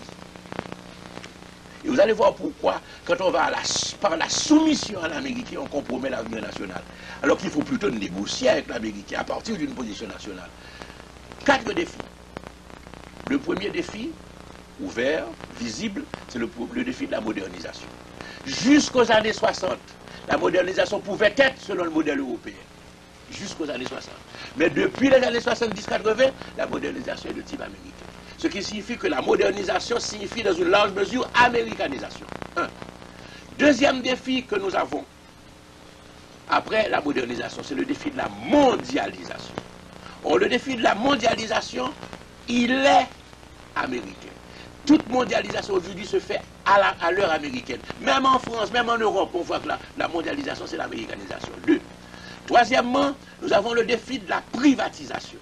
Et vous allez voir pourquoi, quand on va par la soumission à l'Américain, on compromet l'avenir national. Alors qu'il faut plutôt négocier avec l'Américain à partir d'une position nationale. 4 défis. Le premier défi, ouvert, visible, c'est le défi de la modernisation. Jusqu'aux années 60, la modernisation pouvait être selon le modèle européen. Jusqu'aux années 60. Mais depuis les années 70-80, la modernisation est de type américain. Ce qui signifie que la modernisation signifie dans une large mesure américanisation. Un. Deuxième défi que nous avons après la modernisation, c'est le défi de la mondialisation. Or, le défi de la mondialisation, il est américain. toute mondialisation aujourd'hui se fait à l'heure américaine. Même en France, même en Europe, on voit que la mondialisation, c'est l'américanisation. Deux. Troisièmement, nous avons le défi de la privatisation.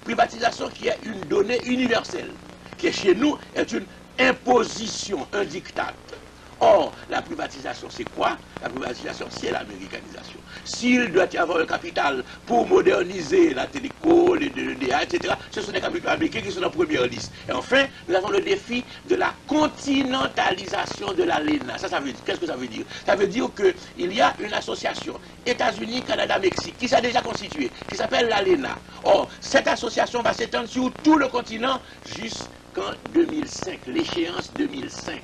Privatisation qui est une donnée universelle, qui est chez nous est une imposition, un diktat. Or, la privatisation, c'est quoi? La privatisation, c'est l'américanisation. S'il doit y avoir un capital pour moderniser la téléco, les DA, etc., ce sont des capitaux américains qui sont en première liste. Et enfin, nous avons le défi de la continentalisation de l'ALENA. Ça veut dire, qu'est-ce que ça veut dire? Ça veut dire qu'il y a une association États-Unis, Canada, Mexique, qui s'est déjà constituée, qui s'appelle l'ALENA. Or, cette association va s'étendre sur tout le continent jusqu'en 2005, l'échéance 2005.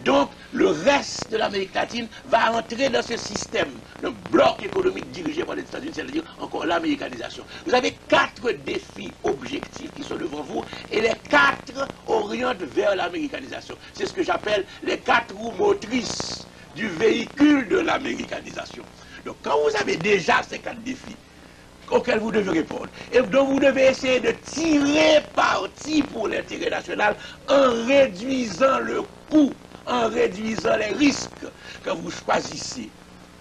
Donc, le reste de l'Amérique latine va entrer dans ce système, le bloc économique dirigé par les États-Unis, c'est-à-dire encore l'américanisation. Vous avez 4 défis objectifs qui sont devant vous, et les 4 orientent vers l'américanisation. C'est ce que j'appelle les 4 roues motrices du véhicule de l'américanisation. Donc, quand vous avez déjà ces 4 défis, auxquels vous devez répondre, et dont vous devez essayer de tirer parti pour l'intérêt national en réduisant le coût, en réduisant les risques que vous choisissez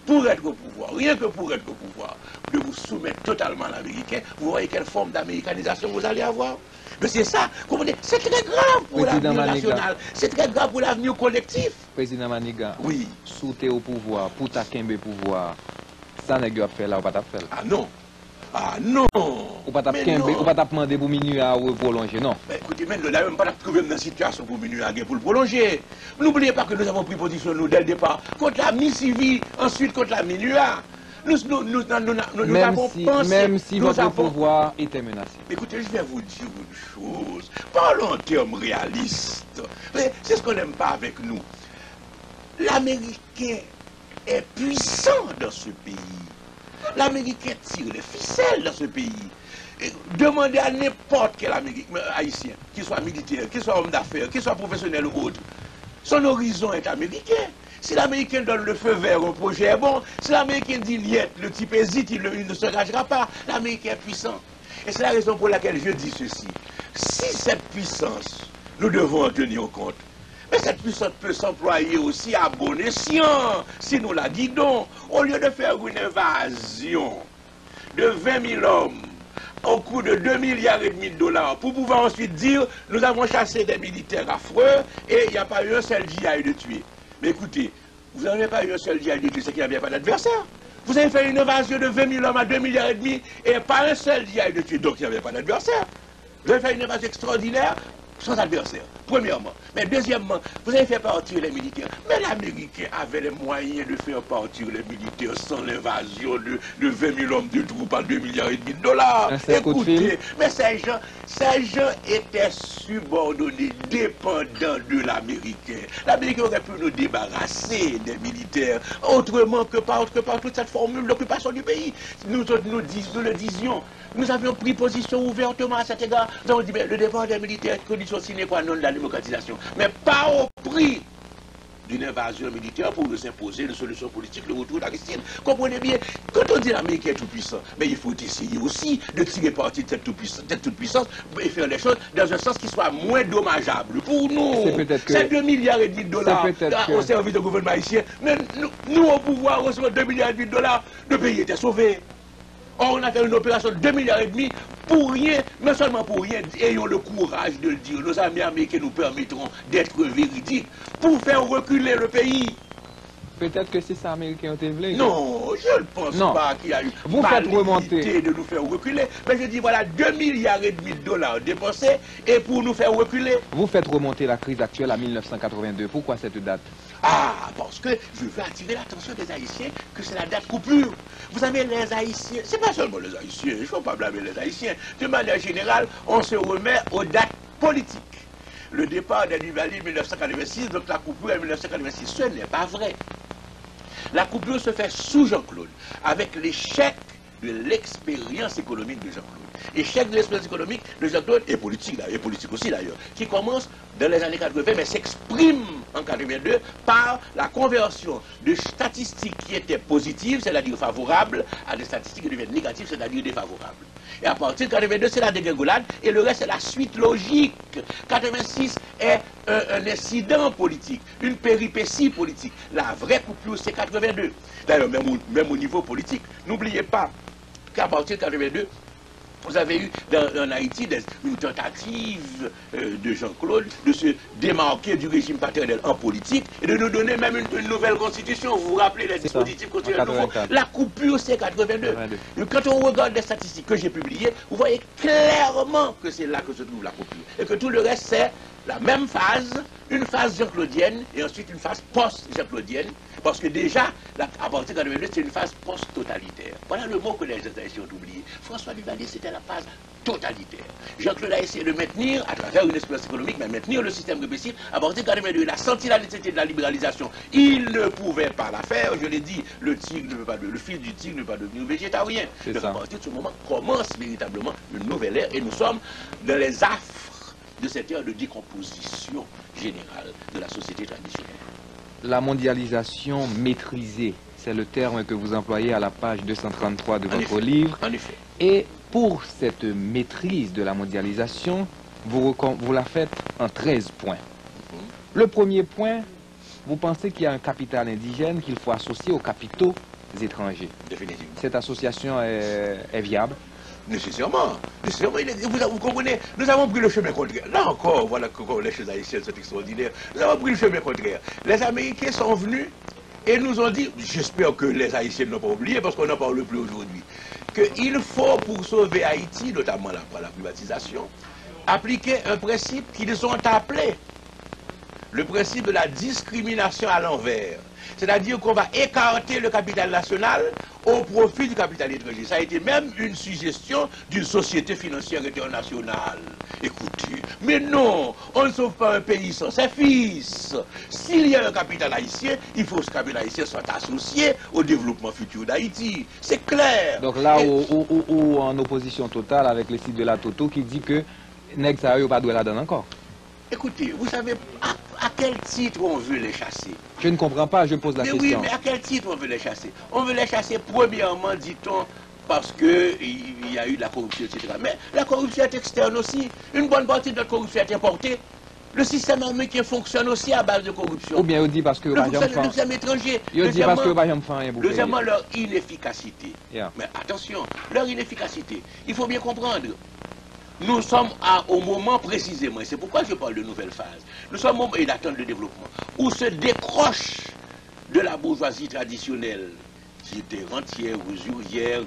pour être au pouvoir, rien que pour être au pouvoir, de vous soumettre totalement à l'américain, vous voyez quelle forme d'américanisation vous allez avoir. Mais c'est ça, c'est très grave pour l'avenir national, c'est très grave pour l'avenir collectif. Président Maniga, oui. Sous t'es au pouvoir, pour ta kembe pouvoir, ça n'est pas fait là, ou pas fait. Ah non. Ah non! Ou pas demander pour minuit à prolonger, non? Mais écoutez, mais nous n'avons même pas trouvé dans une situation pour minuit à pour le prolonger. N'oubliez pas que nous avons pris position, nous, dès le départ, contre la mi-civile, ensuite contre la minuit. Nous avons pensé... Même si votre pouvoir était menacé. Écoutez, je vais vous dire une chose. Parlons en termes réalistes. C'est ce qu'on n'aime pas avec nous. L'Américain est puissant dans ce pays. L'Américain tire les ficelles dans ce pays. Et demandez à n'importe quel haïtien, qu'il soit militaire, qu'il soit homme d'affaires, qu'il soit professionnel ou autre, son horizon est américain. Si l'Américain donne le feu vert au projet est bon, si l'Américain dit niet, le type hésite, il ne se engagera pas. L'Américain est puissant. Et c'est la raison pour laquelle je dis ceci. Si cette puissance, nous devons en tenir compte, mais cette puissance peut s'employer aussi à bon escient, si nous la guidons. Au lieu de faire une invasion de 20 000 hommes au coût de 2,5 milliards de dollars, pour pouvoir ensuite dire, nous avons chassé des militaires affreux et il n'y a pas eu un seul GI de tuer. Mais écoutez, vous n'avez pas eu un seul GI de tuer, c'est qu'il n'y avait pas d'adversaire. Vous avez fait une invasion de 20 000 hommes à 2,5 milliards et pas un seul GI de tuer, donc il n'y avait pas d'adversaire. Vous avez fait une invasion extraordinaire, sans adversaire, premièrement. Mais deuxièmement, vous avez fait partir les militaires. Mais l'Américain avait les moyens de faire partir les militaires sans l'invasion de 20 000 hommes de troupes à 2,5 milliards de dollars. Écoutez, mais ces gens étaient subordonnés, dépendants de l'Américain. L'Américain aurait pu nous débarrasser des militaires, autrement que par toute cette formule d'occupation du pays. Nous le disions. Nous avions pris position ouvertement à cet égard. Nous avons dit, mais le départ des militaires est condition sine qua non de la démocratisation. Mais pas au prix d'une invasion militaire pour nous imposer une solution politique, le retour d'Aristide. Comprenez bien, quand on dit l'Amérique est tout puissant, mais il faut essayer aussi de tirer parti de cette toute-puissance et faire les choses dans un sens qui soit moins dommageable pour nous. C'est 2,5 milliards de dollars au service du gouvernement haïtien, mais nous au pouvoir recevons 2,5 milliards de dollars, le pays était sauvé. Or, on a fait une opération de 2,5 milliards pour rien, mais seulement pour rien. Ayons le courage de le dire. Nos amis américains nous permettront d'être véridiques pour faire reculer le pays. Peut-être que c'est ça américain ont voulu. Non, je ne pense pas qu'il y a eu vous faites remonter de nous faire reculer. Mais je dis voilà, 2,5 milliards de dollars dépensés et pour nous faire reculer. Vous faites remonter la crise actuelle à 1982. Pourquoi cette date? Ah, parce que je veux attirer l'attention des Haïtiens que c'est la date coupure. Vous savez, les Haïtiens, c'est pas seulement les Haïtiens, il ne faut pas blâmer les Haïtiens. De manière générale, on se remet aux dates politiques. Le départ de Duvalier en 1986, donc la coupure en 1986, ce n'est pas vrai. La coupure se fait sous Jean-Claude, avec l'échec de l'expérience économique de Jean-Claude. Échec de l'expérience économique de Jean-Claude et politique aussi d'ailleurs, qui commence dans les années 80, mais s'exprime en 82 par la conversion de statistiques qui étaient positives, c'est-à-dire favorables, à des statistiques qui deviennent négatives, c'est-à-dire défavorables. Et à partir de 82, c'est la dégringolade, et le reste, c'est la suite logique. 86 est un incident politique, une péripétie politique. La vraie coupure, c'est 82. D'ailleurs, même au niveau politique, n'oubliez pas qu'à partir de 82, vous avez eu en Haïti une tentative de Jean-Claude de se démarquer du régime paternel en politique et de nous donner même une nouvelle constitution. Vous vous rappelez les dispositifs constitutionnels nouveaux. La coupure, c'est 82. Quand on regarde les statistiques que j'ai publiées, vous voyez clairement que c'est là que se trouve la coupure. Et que tout le reste, c'est la même phase, une phase jean-claudienne et ensuite une phase post-jean-claudienne. Parce que déjà, à partir de 82, c'est une phase post-totalitaire. Voilà le mot que les Haïtiens ont oublié. François Duvalier, c'était la phase totalitaire. Jean-Claude a essayé de maintenir, à travers une expérience économique, mais maintenir le système répressif. À partir de 82, il a senti la nécessité de la libéralisation. Il ne pouvait pas la faire. Je l'ai dit, le fils du tigre ne peut pas devenir végétarien. Donc à partir de ce moment, commence véritablement une nouvelle ère et nous sommes dans les affres de cette ère de décomposition générale de la société traditionnelle. La mondialisation maîtrisée, c'est le terme que vous employez à la page 233 de votre livre. En effet. Et pour cette maîtrise de la mondialisation, vous la faites en 13 points. Le premier point, vous pensez qu'il y a un capital indigène qu'il faut associer aux capitaux étrangers. Définitivement. Cette association est viable? Nécessairement. Vous comprenez, nous avons pris le chemin contraire. Là encore, voilà que les choses haïtiennes sont extraordinaires. Nous avons pris le chemin contraire. Les Américains sont venus et nous ont dit, j'espère que les Haïtiens n'ont pas oublié parce qu'on n'en parle plus aujourd'hui, qu'il faut, pour sauver Haïti, notamment après la privatisation, appliquer un principe qu'ils ont appelé le principe de la discrimination à l'envers. C'est-à-dire qu'on va écarter le capital national au profit du capital étranger. Ça a été même une suggestion d'une société financière internationale. Écoutez, mais non, on ne sauve pas un pays sans ses fils. S'il y a un capital haïtien, il faut que ce capital haïtien soit associé au développement futur d'Haïti. C'est clair. Donc là, ou en opposition totale avec le site de la Toto qui dit que nèg sa yo pas doit la donner encore. Écoutez, vous savez, à quel titre on veut les chasser? Je ne comprends pas, je pose la question. Oui, mais à quel titre on veut les chasser? On veut les chasser premièrement, dit-on, parce qu'il y a eu de la corruption, etc. Mais la corruption est externe aussi. Une bonne partie de la corruption est importée. Le système américain fonctionne aussi à base de corruption. Ou bien on dit parce que... Le système étranger. Il dit parce que... Deuxièmement, leur inefficacité. Yeah. Mais attention, leur inefficacité. Il faut bien comprendre. Nous sommes au moment précisément, et c'est pourquoi je parle de nouvelle phase, nous sommes au moment d'attente de développement, où se décroche de la bourgeoisie traditionnelle, qui était rentière, usurière,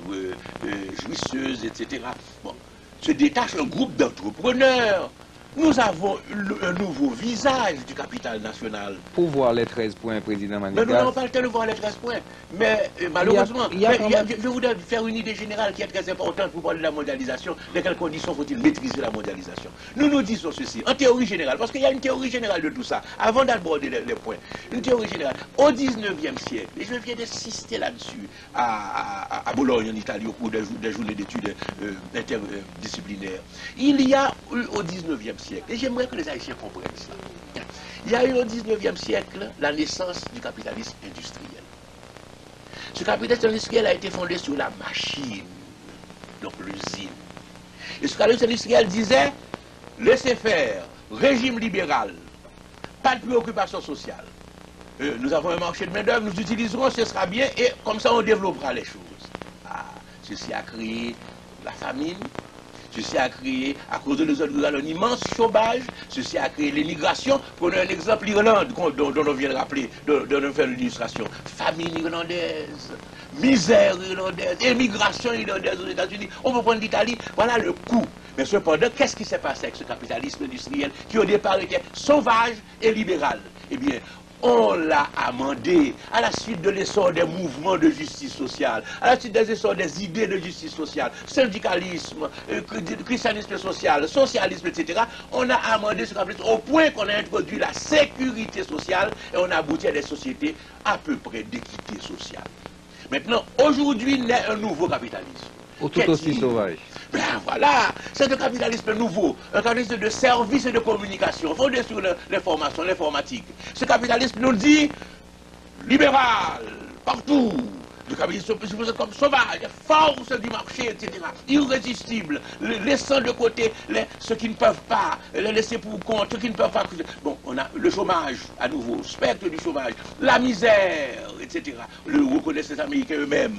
jouisseuse, etc. Bon, se détache un groupe d'entrepreneurs. Nous avons un nouveau visage du capital national. Pour voir les 13 points, Président Manigas. Mais nous n'avons pas le temps de voir les 13 points. Mais malheureusement, je voudrais faire une idée générale qui est très importante pour parler de la mondialisation. Dans quelles conditions faut-il maîtriser la mondialisation? Nous disons ceci, en théorie générale, parce qu'il y a une théorie générale de tout ça, avant d'aborder les points. Une théorie générale. Au 19e siècle, et je viens d'insister là-dessus, à Bologne, en Italie, au cours des journées d'études interdisciplinaires, il y a eu au 19e siècle, et j'aimerais que les Haïtiens comprennent ça. Il y a eu au 19e siècle la naissance du capitalisme industriel. Ce capitalisme industriel a été fondé sur la machine, donc l'usine. Et ce capitalisme industriel disait, laissez faire, régime libéral, pas de préoccupation sociale. Nous avons un marché de main-d'œuvre, nous utiliserons, ce sera bien, et comme ça on développera les choses. Ceci a créé la famine. Ceci a créé, à cause de nos zones rurales, un immense chômage. Ceci a créé l'immigration. Prenons un exemple, l'Irlande, dont on vient de rappeler, dont on fait l'illustration. Famine irlandaise, misère irlandaise, émigration irlandaise aux États-Unis. On peut prendre l'Italie. Voilà le coût. Mais cependant, qu'est-ce qui s'est passé avec ce capitalisme industriel qui au départ était sauvage et libéral? Eh bien, on l'a amendé à la suite de l'essor des mouvements de justice sociale, à la suite des essors des idées de justice sociale, syndicalisme, christianisme social, socialisme, etc. On a amendé ce capitalisme au point qu'on a introduit la sécurité sociale et on a abouti à des sociétés à peu près d'équité sociale. Maintenant, aujourd'hui naît un nouveau capitalisme. Tout aussi sauvage. Ben voilà, c'est un capitalisme nouveau, un capitalisme de services et de communication, fondé sur l'information, l'informatique. Ce capitalisme nous dit libéral, partout. Le capitalisme se comme sauvage, force du marché, etc. Irrésistible, laissant de côté ceux qui ne peuvent pas, les laisser pour compte, ceux qui ne peuvent pas. Bon, on a le chômage, à nouveau, spectre du chômage, la misère, etc. Le reconnaissent les Américains eux-mêmes.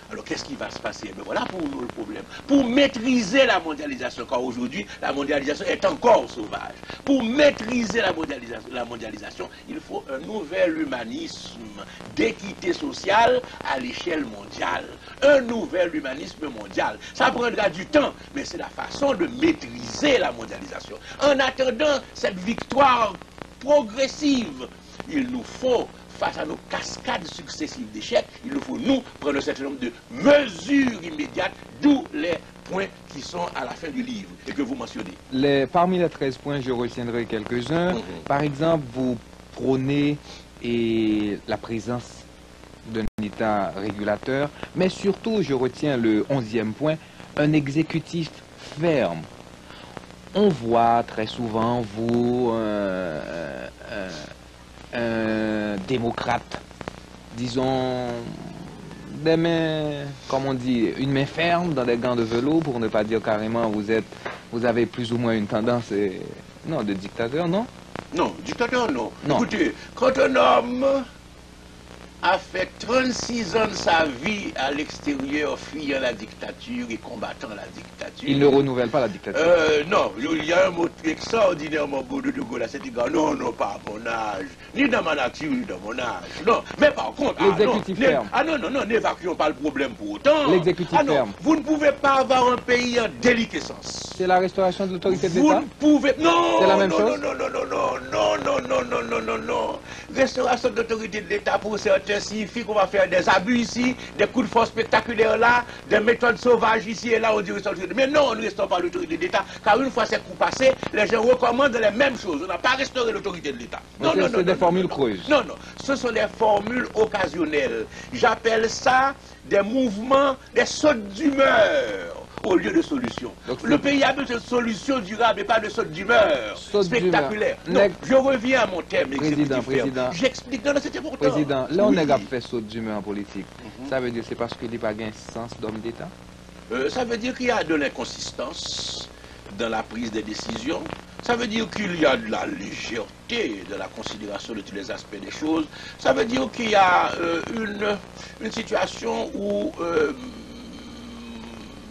Alors qu'est-ce qui va se passer? Ben voilà pour nous le problème. Pour maîtriser la mondialisation, car aujourd'hui la mondialisation est encore sauvage. Pour maîtriser la mondialisation, il faut un nouvel humanisme d'équité sociale à l'échelle mondiale. Un nouvel humanisme mondial. Ça prendra du temps, mais c'est la façon de maîtriser la mondialisation. En attendant cette victoire progressive, il nous faut, face à nos cascades successives d'échecs, il nous faut, nous, prendre un certain nombre de mesures immédiates, d'où les points qui sont à la fin du livre et que vous mentionnez. Parmi les 13 points, je retiendrai quelques-uns. Par exemple, vous prônez la présence d'un État régulateur, mais surtout, je retiens le 11e point, un exécutif ferme. On voit très souvent, vous, un démocrate, disons, des mains, comme on dit, une main ferme dans des gants de velours, pour ne pas dire carrément vous avez plus ou moins une tendance, non, de dictateur, non? Non, dictateur, non. Écoutez, quand un homme a fait 36 ans de sa vie à l'extérieur, fuyant la dictature et combattant la dictature. Il ne renouvelle pas la dictature. Non, il y a un mot extraordinairement beau de Gaulle à cet égard. Non, non, pas à mon âge, ni dans ma nature, ni dans mon âge. Non, mais par contre, l'exécutif ferme. Non, n'évacuons pas le problème pour autant. L'exécutif ferme. Vous ne pouvez pas avoir un pays en déliquescence. C'est la restauration de l'autorité de l'État? Vous ne pouvez... Non, c'est la même chose? Non. Restauration de l'autorité de l'État pour certains signifie qu'on va faire des abus ici, des coups de force spectaculaires là, des méthodes sauvages ici et là, on dit restauration. Mais non, on ne restaure pas l'autorité de l'État, car une fois ces coups passés, les gens recommandent les mêmes choses. On n'a pas restauré l'autorité de l'État. Non, c'est des formules creuses. Non, ce sont des formules occasionnelles. J'appelle ça des mouvements, des sautes d'humeur au lieu de solutions. Le pays a besoin de solutions durables et pas de sautes d'humeur spectaculaires. Non, je reviens à mon thème. Président. J'explique, non, c'était important. Président, là on a fait saute d'humeur en politique. Ça veut dire c'est parce qu'il n'y a pas un sens d'homme d'État? Ça veut dire qu'il y a de l'inconsistance dans la prise des décisions. Ça veut dire qu'il y a de la légèreté, de la considération de tous les aspects des choses. Ça veut dire qu'il y a une situation où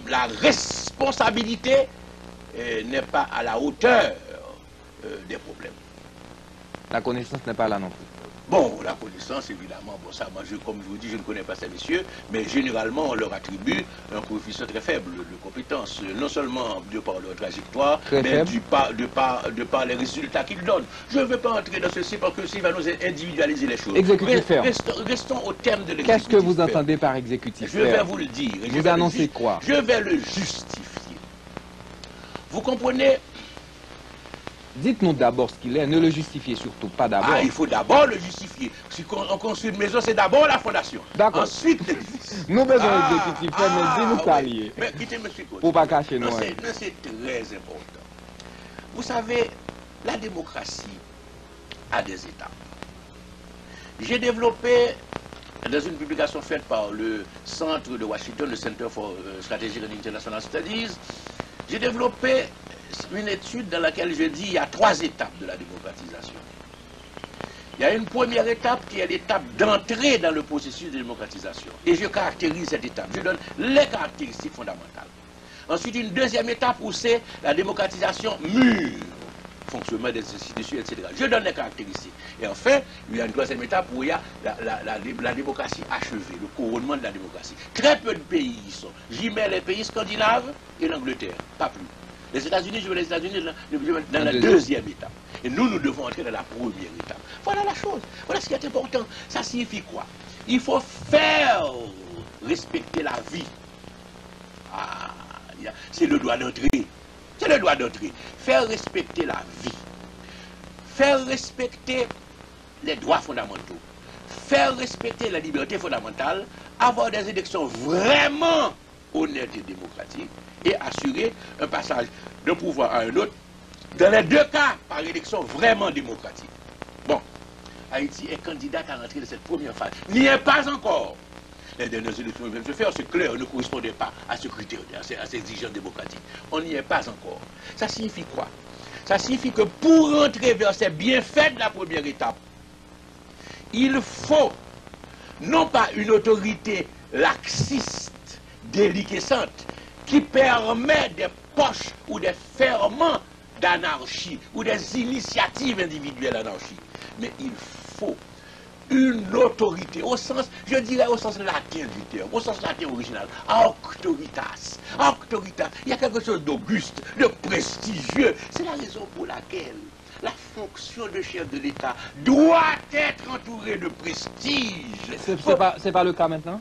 la responsabilité n'est pas à la hauteur des problèmes. La connaissance n'est pas là non plus. Bon, la connaissance, évidemment, bon, ça, moi, comme je vous dis, je ne connais pas ces messieurs, mais généralement, on leur attribue un coefficient très faible de compétence, non seulement de par leur trajectoire, mais de par les résultats qu'ils donnent. Je ne veux pas entrer dans ceci parce que ça va nous individualiser les choses. Exécutif ferme. Restons au terme de l'exécutif. Qu'est-ce que vous entendez par exécutif ferme? Je vais vous le dire. Vous annoncez quoi? Je vais le justifier. Vous comprenez? Dites-nous d'abord ce qu'il est, ne le justifiez surtout pas d'abord. Ah, il faut d'abord le justifier. Si on construit une maison, c'est d'abord la fondation. D'accord. Ensuite, l'édifice. Nous besoin d'exécutif ferme, mais dis-nous ça lié. Mais quittez M. Côte. Pour pas cacher nous. C'est très important. Vous savez, la démocratie a des étapes. J'ai développé, dans une publication faite par le centre de Washington, le Center for Strategic and International Studies, j'ai développé une étude dans laquelle je dis qu'il y a 3 étapes de la démocratisation. Il y a une première étape qui est l'étape d'entrée dans le processus de démocratisation. Et je caractérise cette étape. Je donne les caractéristiques fondamentales. Ensuite, une deuxième étape où c'est la démocratisation mûre, fonctionnement des institutions, etc. Je donne les caractéristiques. Et enfin, il y a une troisième étape où il y a la démocratie achevée, le couronnement de la démocratie. Très peu de pays y sont. J'y mets les pays scandinaves et l'Angleterre, pas plus. Les États-Unis, je veux les États-Unis dans la deuxième étape. Et nous devons entrer dans la première étape. Voilà la chose. Voilà ce qui est important. Ça signifie quoi? Il faut faire respecter la vie. Ah, c'est le droit d'entrée. C'est le droit d'entrée. Faire respecter la vie. Faire respecter les droits fondamentaux. Faire respecter la liberté fondamentale. Avoir des élections vraiment honnêtes et démocratiques. et assurer un passage d'un pouvoir à un autre, dans les deux cas, par élection vraiment démocratique. Bon, Haïti est candidate à rentrer dans cette première phase. N'y est pas encore. Les dernières élections viennent se faire, c'est clair, ne correspondait pas à ce critère, à ces exigences démocratiques. On n'y est pas encore. Ça signifie quoi? Ça signifie que pour rentrer vers ces bienfaits de la première étape, il faut non pas une autorité laxiste, déliquescente, qui permet des poches ou des ferments d'anarchie ou des initiatives individuelles anarchiques, mais il faut une autorité, au sens, je dirais au sens latin du terme, au sens latin original, auctoritas. Auctoritas, il y a quelque chose d'auguste, de prestigieux. C'est la raison pour laquelle la fonction de chef de l'État doit être entourée de prestige. C'est pas le cas maintenant?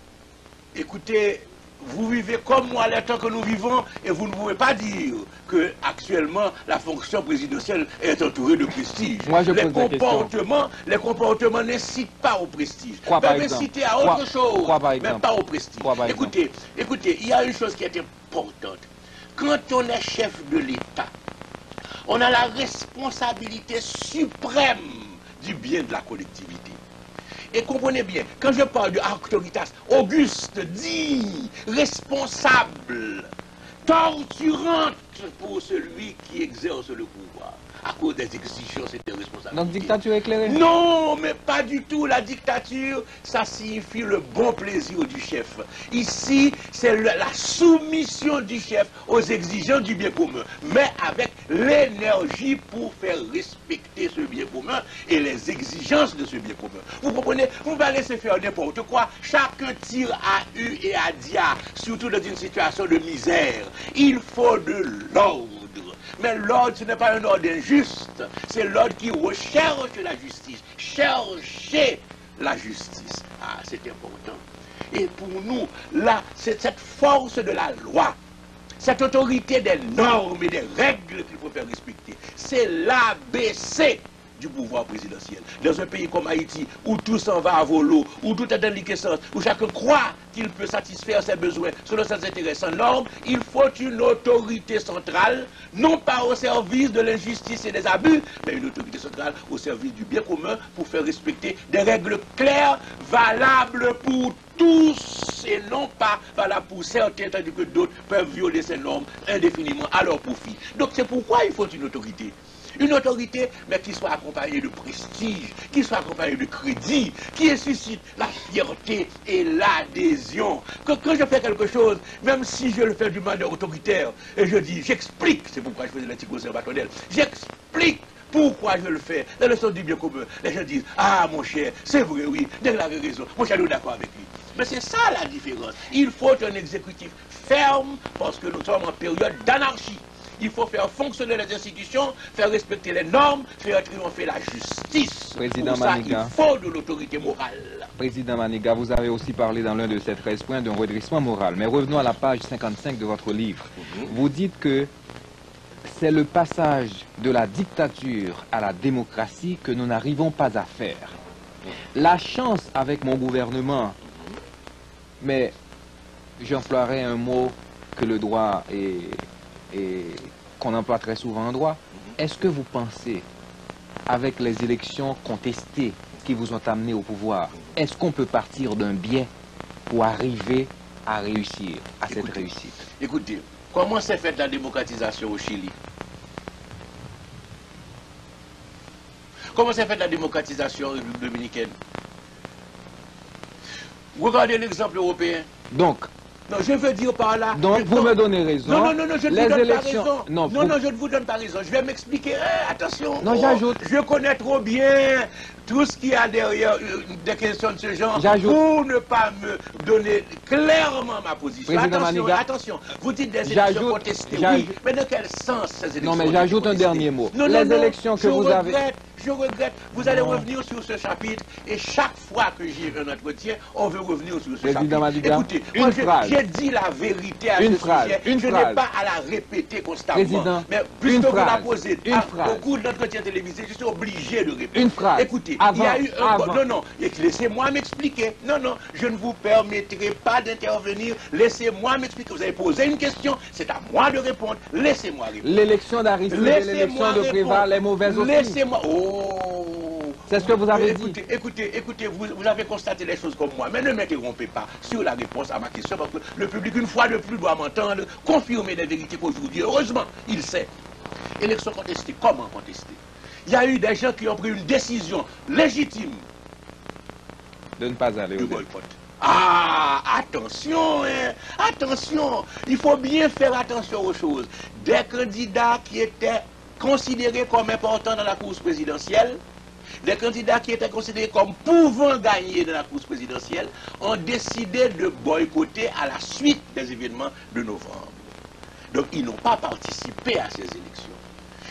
Écoutez, vous vivez comme moi le temps que nous vivons et vous ne pouvez pas dire que actuellement la fonction présidentielle est entourée de prestige. Moi, je les pose comportements n'incitent pas au prestige. Quoi, par peuvent exemple? inciter à autre chose, Quoi, par mais exemple? pas au prestige. Quoi, par écoutez, il y a une chose qui est importante. Quand on est chef de l'État, on a la responsabilité suprême du bien de la collectivité. Et comprenez bien, quand je parle de auctoritas, auguste, dit, responsable, torturante pour celui qui exerce le pouvoir, à cause des exigences et des responsabilités. Donc dictature éclairée? Non, mais pas du tout. La dictature, ça signifie le bon plaisir du chef. Ici, c'est la soumission du chef aux exigences du bien commun, mais avec l'énergie pour faire respecter ce bien commun et les exigences de ce bien commun. Vous comprenez? Vous ne pouvez pas laisser faire n'importe quoi. Chacun tire à U et à dia, surtout dans une situation de misère. Il faut de l'ordre. Mais l'ordre, ce n'est pas un ordre injuste, c'est l'ordre qui recherche la justice. Chercher la justice. Ah, c'est important. Et pour nous, là, c'est cette force de la loi, cette autorité des normes et des règles qu'il faut faire respecter. C'est l'ABC du pouvoir présidentiel. Dans un pays comme Haïti, où tout s'en va à volo, où tout est en liquescence, où chacun croit qu'il peut satisfaire ses besoins selon ses intérêts sans normes, il faut une autorité centrale, non pas au service de l'injustice et des abus, mais une autorité centrale au service du bien commun pour faire respecter des règles claires, valables pour tous et non pas valables pour certains, tandis que d'autres peuvent violer ces normes indéfiniment à leur profit. Donc c'est pourquoi il faut une autorité. Une autorité, mais qui soit accompagnée de prestige, qui soit accompagnée de crédit, qui suscite la fierté et l'adhésion. Quand je fais quelque chose, même si je le fais d'une manière autoritaire, et je dis, j'explique, c'est pourquoi je faisais l'éthique conservationnelle, j'explique pourquoi je le fais, dans le sens du bien commun. Les gens disent, ah mon cher, c'est vrai, oui, Deng avait raison, mon cher, nous d'accord avec lui. Mais c'est ça la différence. Il faut un exécutif ferme, parce que nous sommes en période d'anarchie. Il faut faire fonctionner les institutions, faire respecter les normes, faire triompher la justice. Président Pour ça, Maniga. il faut de l'autorité morale. Président Maniga, vous avez aussi parlé dans l'un de ces 13 points d'un redressement moral. Mais revenons à la page 55 de votre livre. Vous dites que c'est le passage de la dictature à la démocratie que nous n'arrivons pas à faire. La chance avec mon gouvernement, mais j'emploierai un mot que le droit et qu'on emploie très souvent en droit. Est-ce que vous pensez, avec les élections contestées qui vous ont amené au pouvoir, est-ce qu'on peut partir d'un biais pour arriver à réussir, à cette réussite? Écoutez, comment s'est faite la démocratisation au Chili? Comment s'est faite la démocratisation en République dominicaine? Regardez l'exemple européen. Donc, non, je veux dire par là... Donc, vous me donnez raison. Non, je ne vous donne pas raison. Non, je ne vous donne pas raison. Je vais m'expliquer. Attention. Non, j'ajoute. Je connais trop bien tout ce qu'il y a derrière des questions de ce genre pour ne pas me donner clairement ma position. Attention, vous dites des élections contestées. Oui, mais dans quel sens ces élections? Non, mais j'ajoute un dernier mot. Les élections que vous avez... Je regrette. Vous allez revenir sur ce chapitre et chaque fois que j'ai un entretien, on veut revenir sur ce chapitre. Maniga, écoutez, moi j'ai dit la vérité à ce sujet. Je n'ai pas à la répéter constamment. Président, mais puisque vous la posez au cours de l'entretien télévisé, je suis obligé de répéter. Une phrase. Écoutez, écoutez, il y a eu un... Non, non, laissez-moi m'expliquer. Non, non, je ne vous permettrai pas d'intervenir. Laissez-moi m'expliquer. Vous avez posé une question, c'est à moi de répondre. Laissez-moi répondre. L'élection d'Aristide et l'élection de Préval est mauvaise aussi. Laissez-moi... Oh! C'est ce que vous avez dit. Écoutez, vous avez constaté les choses comme moi, mais ne m'interrompez pas sur la réponse à ma question, parce que le public, une fois de plus, doit m'entendre confirmer des vérités qu'aujourd'hui, heureusement, il sait. Élection contestée, comment contester? Il y a eu des gens qui ont pris une décision légitime de ne pas aller au boycott. Ah, attention, hein, attention, il faut bien faire attention aux choses. Des candidats qui étaient considérés comme importants dans la course présidentielle, des candidats qui étaient considérés comme pouvant gagner dans la course présidentielle, ont décidé de boycotter à la suite des événements de novembre. Donc, ils n'ont pas participé à ces élections.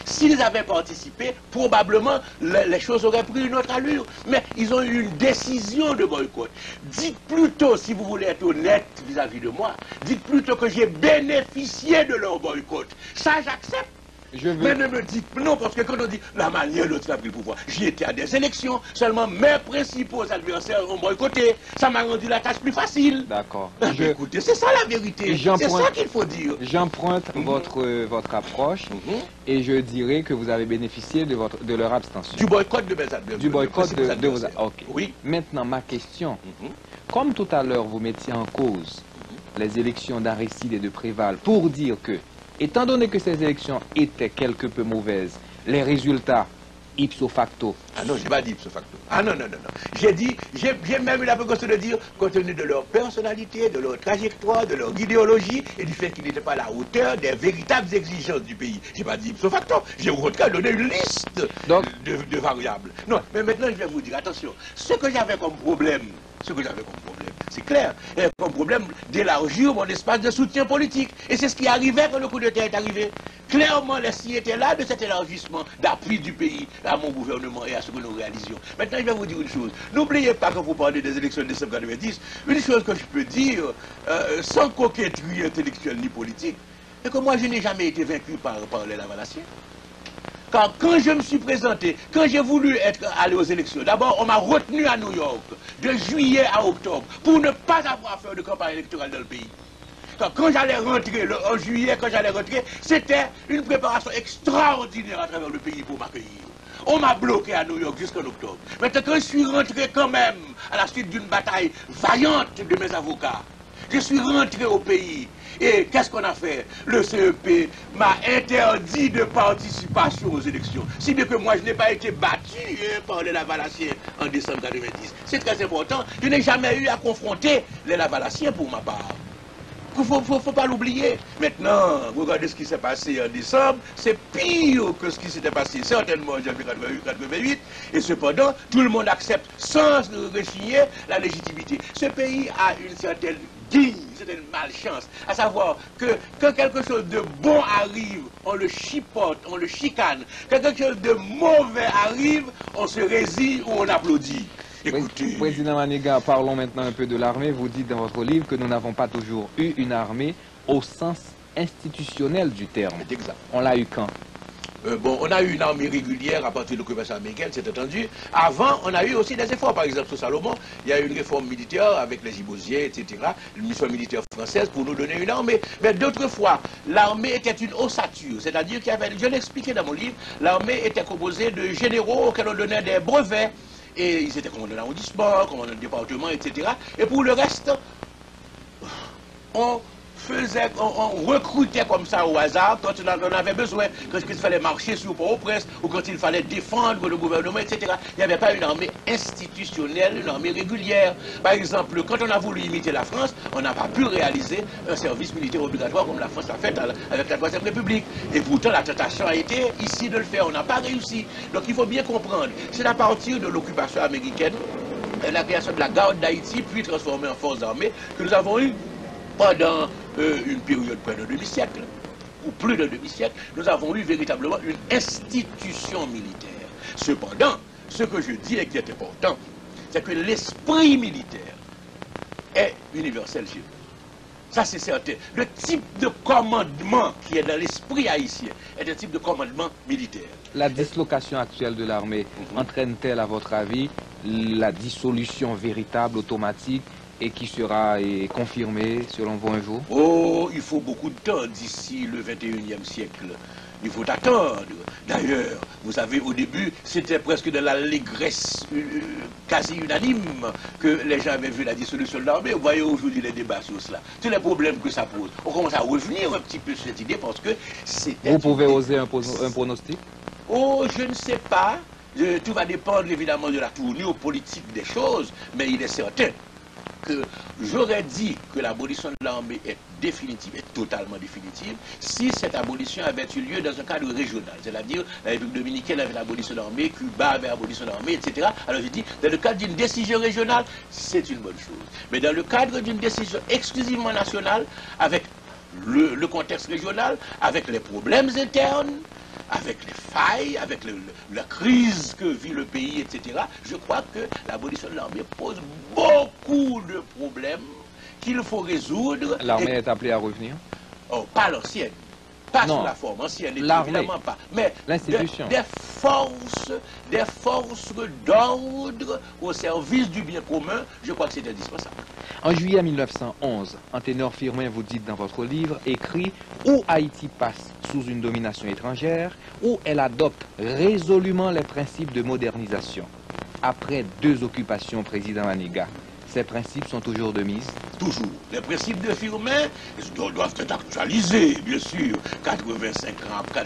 S'ils avaient participé, probablement, les choses auraient pris une autre allure. Mais ils ont eu une décision de boycott. Dites plutôt, si vous voulez être honnête vis-à-vis de moi, dites plutôt que j'ai bénéficié de leur boycott. Ça, j'accepte. Mais ne me dites non, parce que quand on dit la manière dont il a pris le pouvoir, j'y étais à des élections, seulement mes principaux adversaires ont boycotté, ça m'a rendu la tâche plus facile. D'accord. Écoutez, c'est ça la vérité, c'est ça qu'il faut dire. J'emprunte votre approche et je dirais que vous avez bénéficié de leur abstention. Du boycott de mes adversaires. Du boycott de vos adversaires. Ok. Oui. Maintenant, ma question, comme tout à l'heure vous mettiez en cause les élections d'Aristide et de Préval pour dire que, étant donné que ces élections étaient quelque peu mauvaises, les résultats ipso facto... Ah non, j'ai pas dit ipso facto. Ah non, non, non, non. J'ai dit, j'ai même eu la précaution de dire, compte tenu de leur personnalité, de leur trajectoire, de leur idéologie, et du fait qu'ils n'étaient pas à la hauteur des véritables exigences du pays. J'ai pas dit ipso facto. J'ai au contraire donné une liste de variables. Non, mais maintenant je vais vous dire, attention, ce que j'avais comme problème, c'est clair, comme problème d'élargir mon espace de soutien politique. Et c'est ce qui arrivait quand le coup d'État est arrivé. Clairement, les signes étaient là de cet élargissement d'appui du pays à mon gouvernement et à ce que nous réalisions. Maintenant, je vais vous dire une chose. N'oubliez pas, quand vous parlez des élections de décembre 90, une chose que je peux dire, sans coquetterie intellectuelle ni politique, c'est que moi, je n'ai jamais été vaincu par les Lavalassiens. Quand je me suis présenté, quand j'ai voulu aller aux élections, d'abord on m'a retenu à New York de juillet à octobre pour ne pas avoir à faire de campagne électorale dans le pays. Quand j'allais rentrer, en juillet, c'était une préparation extraordinaire à travers le pays pour m'accueillir. On m'a bloqué à New York jusqu'en octobre. Maintenant, quand je suis rentré quand même, à la suite d'une bataille vaillante de mes avocats, je suis rentré au pays. Et qu'est-ce qu'on a fait? Le CEP m'a interdit de participation aux élections. Si bien que moi, je n'ai pas été battu par les Lavalassiens en décembre 90. C'est très important. Je n'ai jamais eu à confronter les Lavalassiens pour ma part. Il ne faut pas l'oublier. Maintenant, regardez ce qui s'est passé en décembre. C'est pire que ce qui s'était passé certainement en janvier 88. Et cependant, tout le monde accepte sans rechigner la légitimité. Ce pays a une certaine malchance, à savoir que quand quelque chose de bon arrive, on le chipote, on le chicane. Quand quelque chose de mauvais arrive, on se résigne ou on applaudit. Écoutez. Président Maniga, parlons maintenant un peu de l'armée. Vous dites dans votre livre que nous n'avons pas toujours eu une armée au sens institutionnel du terme. C'est exact. On l'a eu quand? Bon, on a eu une armée régulière à partir de l'occupation américaine, c'est entendu. Avant, on a eu aussi des efforts. Par exemple, sous Salomon, il y a eu une réforme militaire avec les Gibosiers, etc., une mission militaire française pour nous donner une armée. Mais d'autres fois, l'armée était une ossature, c'est-à-dire qu'il y avait, je l'ai expliqué dans mon livre, l'armée était composée de généraux auxquels on donnait des brevets, et ils étaient commandants d'arrondissement, commandants de département, etc. Et pour le reste, on recrutait comme ça au hasard quand on en avait besoin, quand il fallait marcher sur Port-au-Prince ou quand il fallait défendre le gouvernement, etc. Il n'y avait pas une armée institutionnelle, une armée régulière. Par exemple, quand on a voulu imiter la France, on n'a pas pu réaliser un service militaire obligatoire comme la France l'a fait avec la Troisième République. Et pourtant, la tentation a été ici de le faire. On n'a pas réussi. Donc il faut bien comprendre, c'est à partir de l'occupation américaine, la création de la garde d'Haïti, puis transformée en forces armées, que nous avons eu pendant une période près de demi-siècle, ou plus d'un demi-siècle, nous avons eu véritablement une institution militaire. Cependant, ce que je dis et qui est important, c'est que l'esprit militaire est universel chez nous. Ça, c'est certain. Le type de commandement qui est dans l'esprit haïtien est un type de commandement militaire. La dislocation actuelle de l'armée entraîne-t-elle, à votre avis, la dissolution véritable, automatique, et qui sera confirmée, selon vous, un jour? Oh, il faut beaucoup de temps d'ici le 21e siècle. Il faut attendre. D'ailleurs, vous savez, au début, c'était presque de l'allégresse quasi unanime que les gens avaient vu la dissolution de l'armée. Vous voyez aujourd'hui les débats sur cela. Tous les problèmes que ça pose. On commence à revenir un petit peu sur cette idée parce que c'était... Vous pouvez oser un pronostic? Oh, je ne sais pas. Tout va dépendre évidemment de la tournure politique des choses, mais il est certain que j'aurais dit que l'abolition de l'armée est définitive, est totalement définitive, si cette abolition avait eu lieu dans un cadre régional. C'est-à-dire, la République dominicaine avait l'abolition de l'armée, Cuba avait l'abolition de l'armée, etc. Alors je dis, dans le cadre d'une décision régionale, c'est une bonne chose. Mais dans le cadre d'une décision exclusivement nationale, avec le contexte régional, avec les problèmes internes, avec les failles, avec la crise que vit le pays, etc., je crois que l'abolition de l'armée pose beaucoup de problèmes qu'il faut résoudre. L'armée est appelée à revenir? Oh, pas l'ancienne. Pas non, sous la forme ancienne, évidemment pas. Mais l'institution. Des forces d'ordre au service du bien commun, je crois que c'est indispensable. En juillet 1911, Anténor Firmin, vous dites dans votre livre, écrit « Ou Haïti passe sous une domination étrangère, ou elle adopte résolument les principes de modernisation. Après 2 occupations président Maniga, ces principes sont toujours de mise ?» Toujours. Les principes de Firmin doivent être actualisés, bien sûr. 85 ans après,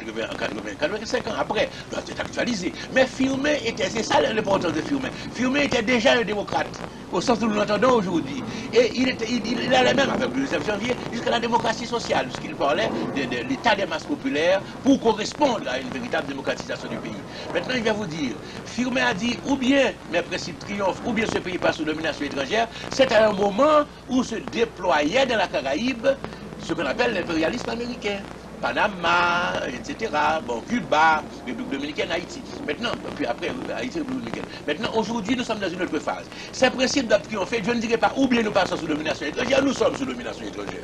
doivent être actualisés. Mais Firmin était, c'est ça l'importance de Firmin. Firmin était déjà un démocrate, au sens où nous l'entendons aujourd'hui. Et il allait même, avec le 2 janvier, jusqu'à la démocratie sociale, puisqu'il parlait de l'état des masses populaires pour correspondre à une véritable démocratisation du pays. Maintenant, il va vous dire, Firmin a dit, ou bien mes principes triomphent, ou bien ce pays passe sous domination étrangère. C'est à un moment où se déployait dans la Caraïbe ce qu'on appelle l'impérialisme américain. Panama, etc. Bon, Cuba, République dominicaine, Haïti. Maintenant, puis après, Haïti, République dominicaine. Maintenant, aujourd'hui, nous sommes dans une autre phase. Ces principes doivent triompher. Je ne dirais pas, ou bien nous passons sous domination étrangère, nous sommes sous domination étrangère.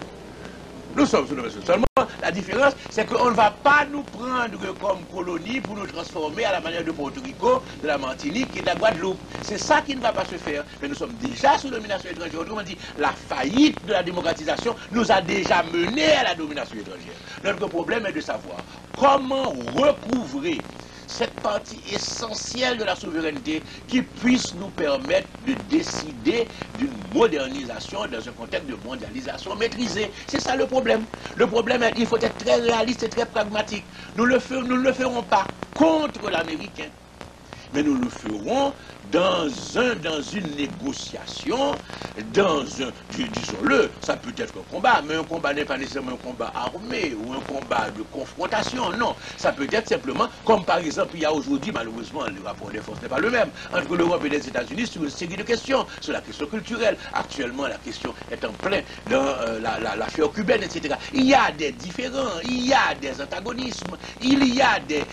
Nous sommes sous domination. Seulement, la différence, c'est qu'on ne va pas nous prendre comme colonie pour nous transformer à la manière de Porto Rico, de la Martinique et de la Guadeloupe. C'est ça qui ne va pas se faire. Mais nous sommes déjà sous domination étrangère. Autrement dit, la faillite de la démocratisation nous a déjà menés à la domination étrangère. Notre problème est de savoir comment recouvrer cette partie essentielle de la souveraineté qui puisse nous permettre de décider d'une modernisation dans un contexte de mondialisation maîtrisée. C'est ça le problème. Le problème est qu'il faut être très réaliste et très pragmatique. Nous ne le ferons pas contre l'Américain, mais nous le ferons dans une négociation, disons-le, ça peut être un combat, mais un combat n'est pas nécessairement un combat armé ou un combat de confrontation, non. Ça peut être simplement, comme par exemple, il y a aujourd'hui, malheureusement, le rapport des forces n'est pas le même, entre l'Europe et les États-Unis sur une série de questions, sur la question culturelle. Actuellement, la question est en plein dans l'affaire cubaine, etc. Il y a des différends, il y a des antagonismes, il y a des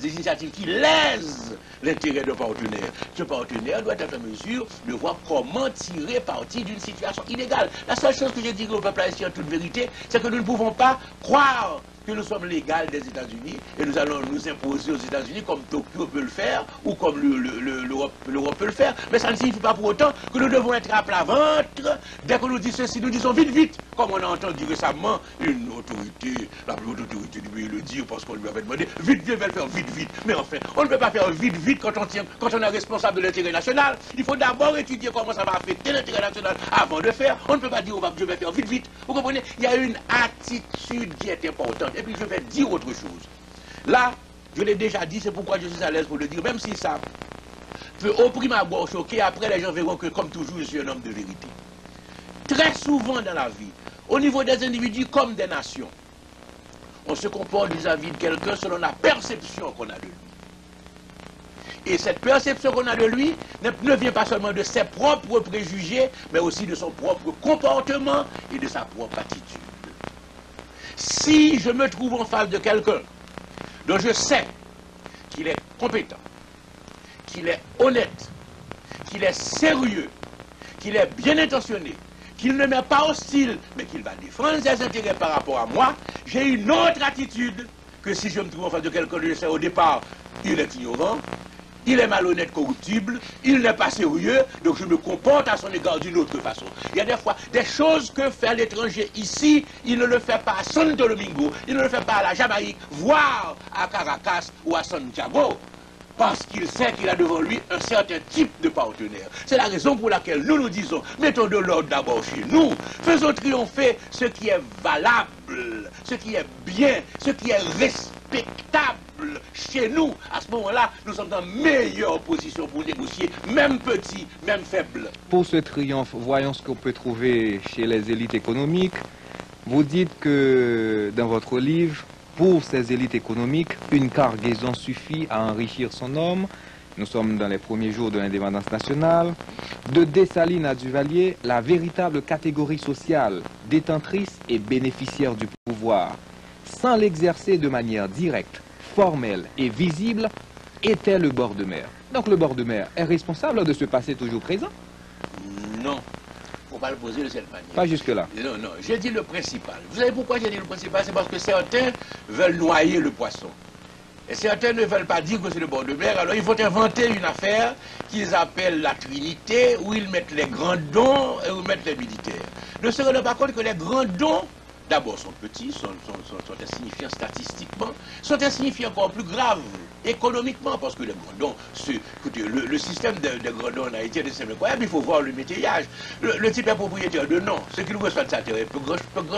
initiatives qui lèsent l'intérêt de partenaire. Ce partenaire doit être en mesure de voir comment tirer parti d'une situation inégale. La seule chose que je dirais au peuple haïtien en toute vérité, c'est que nous ne pouvons pas croire que nous sommes l'égal des États-Unis et nous allons nous imposer aux États-Unis comme Tokyo peut le faire ou comme l'Europe peut le faire. Mais ça ne signifie pas pour autant que nous devons être à plat ventre. Dès que nous disons ceci, nous disons vite, vite. Comme on a entendu récemment une autorité, la plus haute autorité du pays le dire parce qu'on lui avait demandé vite, vite, le faire vite, vite. Mais enfin, on ne peut pas faire vite, vite quand on est responsable de l'intérêt national. Il faut d'abord étudier comment ça va affecter l'intérêt national avant de faire. On ne peut pas dire je vais faire vite, vite. Vous comprenez? Il y a une attitude qui est importante. Et puis je vais dire autre chose. Là, je l'ai déjà dit, c'est pourquoi je suis à l'aise pour le dire, même si ça peut au prime abord choquer, après les gens verront que comme toujours je suis un homme de vérité. Très souvent dans la vie, au niveau des individus comme des nations, on se comporte vis-à-vis de quelqu'un selon la perception qu'on a de lui. Et cette perception qu'on a de lui ne vient pas seulement de ses propres préjugés, mais aussi de son propre comportement et de sa propre attitude. Si je me trouve en face de quelqu'un dont je sais qu'il est compétent, qu'il est honnête, qu'il est sérieux, qu'il est bien intentionné, qu'il ne m'est pas hostile, mais qu'il va défendre ses intérêts par rapport à moi, j'ai une autre attitude que si je me trouve en face de quelqu'un que je sais au départ, il est ignorant, il est malhonnête, corruptible, il n'est pas sérieux, donc je me comporte à son égard d'une autre façon. Il y a des fois des choses que fait l'étranger ici, il ne le fait pas à Santo Domingo, il ne le fait pas à la Jamaïque, voire à Caracas ou à Santiago. Parce qu'il sait qu'il a devant lui un certain type de partenaire. C'est la raison pour laquelle nous nous disons, mettons de l'ordre d'abord chez nous, faisons triompher ce qui est valable, ce qui est bien, ce qui est respectable chez nous. À ce moment-là, nous sommes en meilleure position pour négocier, même petit, même faible. Pour ce triomphe, voyons ce qu'on peut trouver chez les élites économiques. Vous dites que dans votre livre, pour ces élites économiques, une cargaison suffit à enrichir son homme. Nous sommes dans les premiers jours de l'indépendance nationale. De Dessalines à Duvalier, la véritable catégorie sociale, détentrice et bénéficiaire du pouvoir, sans l'exercer de manière directe, formelle et visible, était le bord de mer. Donc le bord de mer est responsable de ce passé toujours présent? Non. Il ne faut pas le poser de cette manière. Pas jusque-là. Non, non, j'ai dit le principal. Vous savez pourquoi j'ai dit le principal? C'est parce que certains veulent noyer le poisson. Et certains ne veulent pas dire que c'est le bord de mer. Alors il faut inventer une affaire qu'ils appellent la Trinité, où ils mettent les grands dons et où ils mettent les militaires. Ne se rendent pas compte que les grands dons, d'abord, sont petits, sont insignifiants statistiquement, sont insignifiants encore plus graves économiquement, parce que les grands dons, écoutez, le système de grands dons en Haïti est incroyable, il faut voir le métayage. Le type est propriétaire de nom, ce qu'il reçoit de sa terre,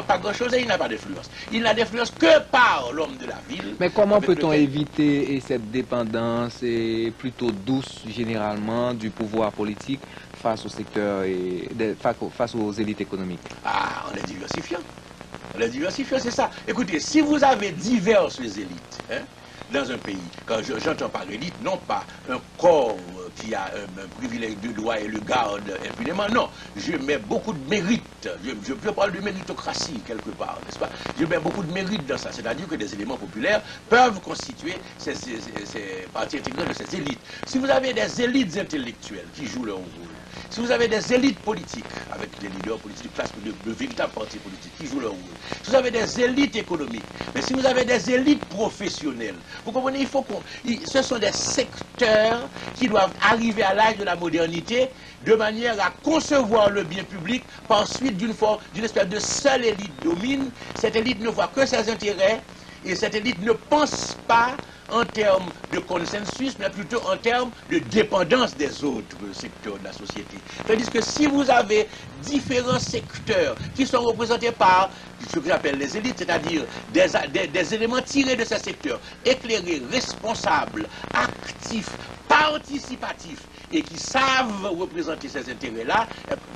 pas grand-chose et il n'a pas d'influence. Il n'a d'influence que par l'homme de la ville. Mais comment peut-on éviter cette dépendance et plutôt douce, généralement, du pouvoir politique face au secteur et face aux élites économiques? Ah, en les diversifiant. La diversification, c'est ça. Écoutez, si vous avez diverses élites dans un pays, quand j'entends par élite, non pas un corps qui a un privilège de droit et le garde impunément, non. Je mets beaucoup de mérite. Je parle de méritocratie quelque part, n'est-ce pas? Je mets beaucoup de mérite dans ça. C'est-à-dire que des éléments populaires peuvent constituer ces parties intégrales de ces élites. Si vous avez des élites intellectuelles qui jouent leur rôle, si vous avez des élites politiques, avec des leaders politiques, de véritables partis politiques qui jouent leur rôle, si vous avez des élites économiques, mais si vous avez des élites professionnelles, vous comprenez, ce sont des secteurs qui doivent arriver à l'âge de la modernité de manière à concevoir le bien public par suite d'une espèce de seule élite domine. Cette élite ne voit que ses intérêts et cette élite ne pense pas en termes de consensus, mais plutôt en termes de dépendance des autres secteurs de la société. Tandis que si vous avez différents secteurs qui sont représentés par ce que j'appelle les élites, c'est-à-dire des éléments tirés de ces secteurs, éclairés, responsables, actifs, participatifs, et qui savent représenter ces intérêts-là,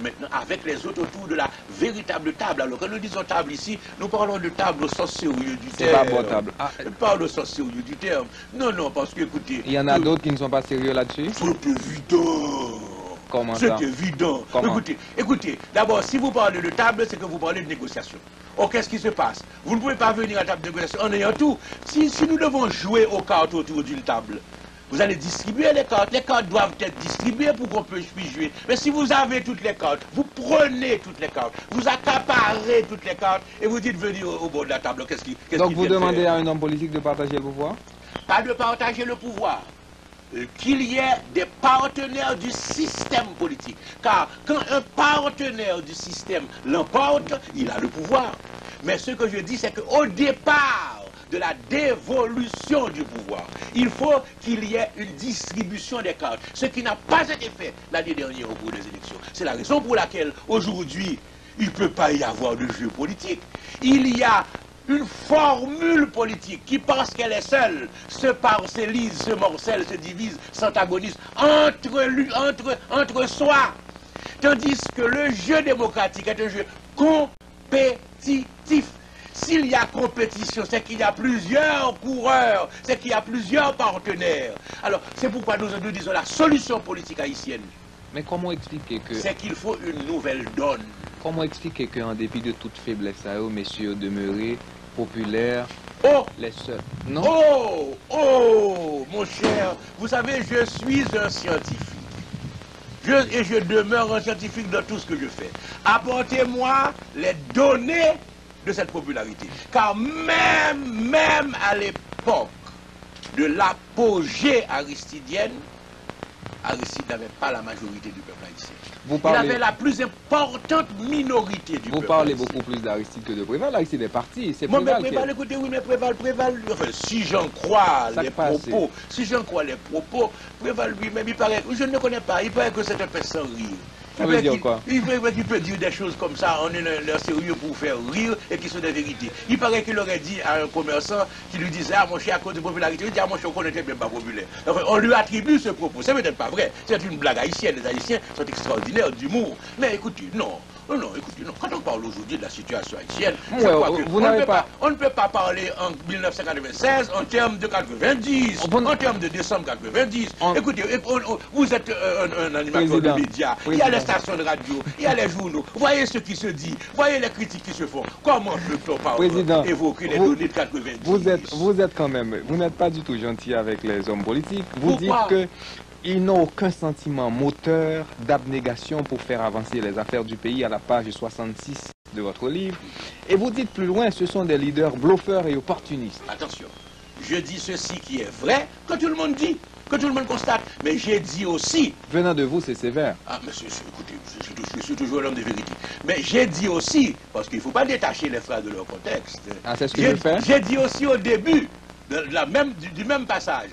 maintenant avec les autres autour de la véritable table. Alors quand nous disons table ici, nous parlons de table au sens sérieux du terme. C'est pas bon table. Pas au sens sérieux du terme. Non, non, parce que écoutez... Il y en a d'autres qui ne sont pas sérieux là-dessus? C'est évident. Comment ça? C'est évident. Comment? Écoutez, d'abord, si vous parlez de table, c'est que vous parlez de négociation. Oh, qu'est-ce qui se passe? Vous ne pouvez pas venir à la table de négociation en ayant tout. Si nous devons jouer aux cartes autour d'une table, vous allez distribuer les cartes doivent être distribuées pour qu'on puisse jouer. Mais si vous avez toutes les cartes, vous prenez toutes les cartes, vous accaparez toutes les cartes et vous dites venir au bord de la table. Donc vous demandez à un homme politique de partager le pouvoir? Pas de partager le pouvoir. Qu'il y ait des partenaires du système politique. Car quand un partenaire du système l'emporte, il a le pouvoir. Mais ce que je dis, c'est qu'au départ de la dévolution du pouvoir, il faut qu'il y ait une distribution des cartes, ce qui n'a pas été fait l'année dernière au cours des élections. C'est la raison pour laquelle aujourd'hui, il ne peut pas y avoir de jeu politique. Il y a une formule politique qui, parce qu'elle est seule, se parcellise, se morcelle, se divise, s'antagonise entre soi. Tandis que le jeu démocratique est un jeu compétitif. S'il y a compétition, c'est qu'il y a plusieurs coureurs, c'est qu'il y a plusieurs partenaires. Alors, c'est pourquoi nous disons la solution politique haïtienne. Mais comment expliquer que... C'est qu'il faut une nouvelle donne. Comment expliquer qu'en dépit de toute faiblesse à eux, messieurs demeurés, populaires, les seuls, non? Oh, mon cher, vous savez, je suis un scientifique. je demeure un scientifique dans tout ce que je fais. Apportez-moi les données de cette popularité. Car même à l'époque de l'apogée aristidienne, Aristide n'avait pas la majorité du peuple haïtien. Il avait la plus importante minorité du peuple. Vous parlez beaucoup plus d'Aristide que de Préval. Aristide est parti. C'est Moi, mais Préval Préval, écoutez, oui, mais Préval, enfin, si j'en crois les propos, Préval lui-même, il paraît, je ne le connais pas, il paraît que c'est un peu sans rire. Ça veut dire quoi? Il peut dire des choses comme ça, on est l'air sérieux pour faire rire et qui sont des vérités. Il paraît qu'il aurait dit à un commerçant qui lui disait, ah mon cher, à cause de popularité, il dit, ah mon cher, on n'était même pas populaire. Enfin, on lui attribue ce propos. C'est peut-être pas vrai. C'est une blague haïtienne. Les Haïtiens sont extraordinaires d'humour. Mais écoutez, non. Non, écoutez, non. Quand on parle aujourd'hui de la situation haïtienne, on ne peut pas parler en 1996 en termes de 90, en termes de décembre 90. Écoutez, vous êtes un animateur de médias, il y a les stations de radio, il y a les journaux. Voyez ce qui se dit, voyez les critiques qui se font. Comment peut-on pas évoquer les données de 90? Vous êtes quand même, vous n'êtes pas du tout gentil avec les hommes politiques. Vous dites que ils n'ont aucun sentiment moteur d'abnégation pour faire avancer les affaires du pays à la page 66 de votre livre. Et vous dites plus loin, ce sont des leaders bluffeurs et opportunistes. Attention, je dis ceci qui est vrai, que tout le monde dit, que tout le monde constate. Mais j'ai dit aussi... Venant de vous, c'est sévère. Ah, mais écoutez, je suis toujours l'homme de vérité. Mais j'ai dit aussi, parce qu'il ne faut pas détacher les phrases de leur contexte. Ah, c'est ce que je fais. J'ai dit aussi au début du même passage,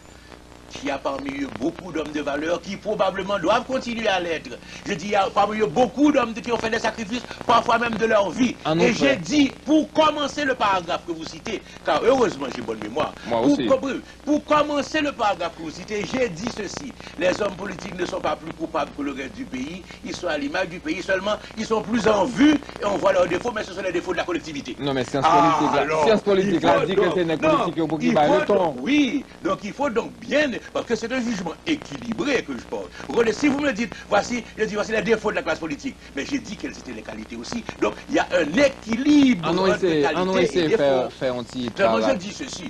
qu'il y a parmi eux beaucoup d'hommes de valeur qui probablement doivent continuer à l'être. Je dis, il y a parmi eux beaucoup d'hommes qui ont fait des sacrifices, parfois même de leur vie. Et j'ai dit, pour commencer le paragraphe que vous citez, car heureusement j'ai bonne mémoire, pour commencer le paragraphe que vous citez, j'ai dit ceci: les hommes politiques ne sont pas plus coupables que le reste du pays, ils sont à l'image du pays, seulement ils sont plus en vue et on voit leurs défauts, mais ce sont les défauts de la collectivité. Non, mais science politique, là, dit que c'est une politique pour qui va le temps. Oui, donc il faut donc bien... Parce que c'est un jugement équilibré que je porte. Regardez, si vous me dites, voici les défauts de la classe politique, mais j'ai dit quelles étaient les qualités aussi. Donc, il y a un équilibre entre qualité et défaut. Je dis ceci,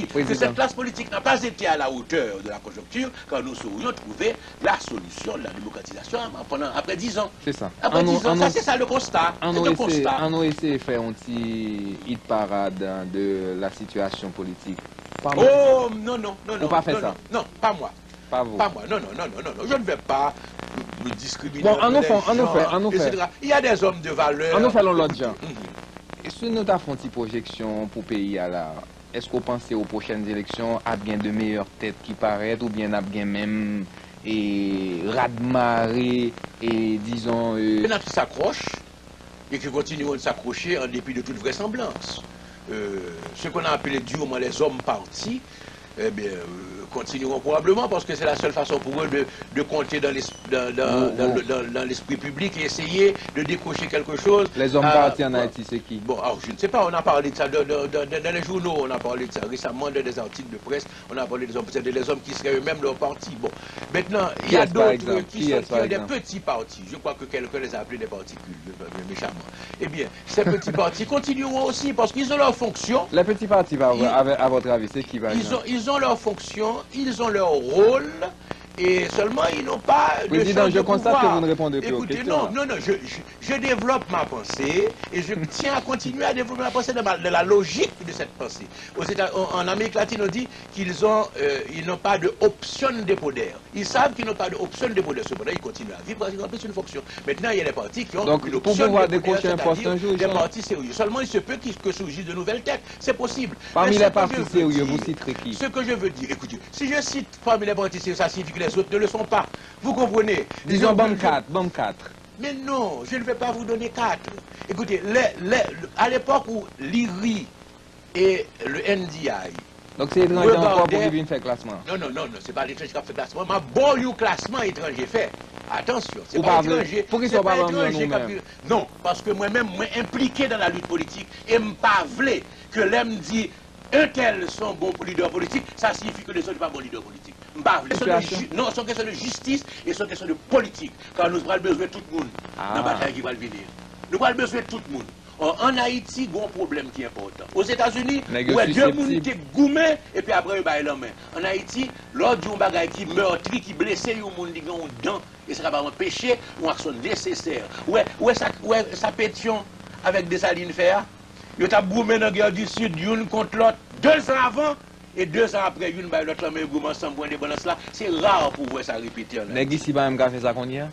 que cette classe politique n'a pas été à la hauteur de la conjoncture quand nous saurions trouver la solution de la démocratisation après 10 ans. C'est ça. Après 10 ans, ça c'est ça le constat. On a essayé de faire un petit hit parade de la situation politique. Oh, non. Pas fait ça. Non, pas moi. Pas vous. Pas moi. Non. Je ne vais pas me discriminer. Bon, en nous fait. Il y a des hommes de valeur. En nous faisons l'autre genre. Est-ce que nous avons une projection pour le pays à la... Est-ce qu'on pense aux prochaines élections à bien de meilleures têtes qui paraissent ou bien à bien même raz-de-marée et disons... Il y en a qui s'accrochent et qui continueront de s'accrocher en dépit de toute vraisemblance. Ce qu'on a appelé durement les hommes partis, eh bien, continueront probablement parce que c'est la seule façon pour eux de compter dans l'esprit public et essayer de décrocher quelque chose. Les hommes partis en Haïti, c'est qui? Bon, alors, je ne sais pas, on a parlé de ça dans les journaux, on a parlé de ça récemment dans des articles de presse, on a parlé des hommes qui seraient eux-mêmes leur parti. Bon, maintenant, il y a d'autres qui ont des petits partis. Je crois que quelqu'un les a appelés des particules, méchamment. Eh bien, ces petits partis continueront aussi parce qu'ils ont leur fonction. Les petits partis, à votre avis, c'est qui va? Ils ont leur fonction, ils ont leur rôle, et seulement ils n'ont pas de Président, je constate que vous ne répondez plus aux questions. Non, je développe ma pensée, et je tiens à continuer à développer ma pensée dans la logique de cette pensée. En Amérique latine, on dit qu'ils n'ont pas de option de poder. Ils savent qu'ils n'ont pas de option de poder. Cependant, ils continuent à vivre parce qu'ils ont plus une fonction. Maintenant, il y a des partis qui ont une option de poder. Donc, pour pouvoir décrocher un poste un jour, des partis sérieux. Seulement, il se peut que surgissent de nouvelles têtes. C'est possible. Parmi les partis sérieux, vous citerez qui? Ce que je veux dire, écoutez, si je cite parmi les partis sérieux, ça signifie que les autres ne le sont pas. Vous comprenez? Disons BAM 4. Mais non, je ne vais pas vous donner 4. Écoutez, à l'époque où l'IRI et le NDI... Donc c'est étranger encore pour qu'il faire classement? Non, c'est pas l'étranger qui a fait classement. Ma bon classement étranger fait. Attention, c'est pas étranger. Pour qu'il soit pas étranger. Non, parce que moi-même, moi impliqué dans la lutte politique, et me pas voulais que l'homme dit un tel sont bons leaders politiques, ça signifie que les autres ne sont pas bons leaders politiques. Non, c'est une question de justice et c'est une question de politique. Car nous avons besoin de tout le monde dans la bataille qui va venir. Nous avons besoin de tout le monde. En Haïti, il y a un problème qui est important. Aux États-Unis, ouais, deux personnes qui goumé et puis après, ils la main. En Haïti, lors d'un bagage qui meurtri, qui blessé, il y a un monde qui a un dent, et ça va empêcher une action nécessaire. Ouais, ça pétion avec des salines fer. Il y a goumé dans la guerre du Sud, une contre l'autre, 2 ans avant. Et 2 ans après, une baille l'autre, mais goumé ensemble, point de balance là. C'est rare pour voir ça répéter. N'est-ce pas même fait ça qu'on y a?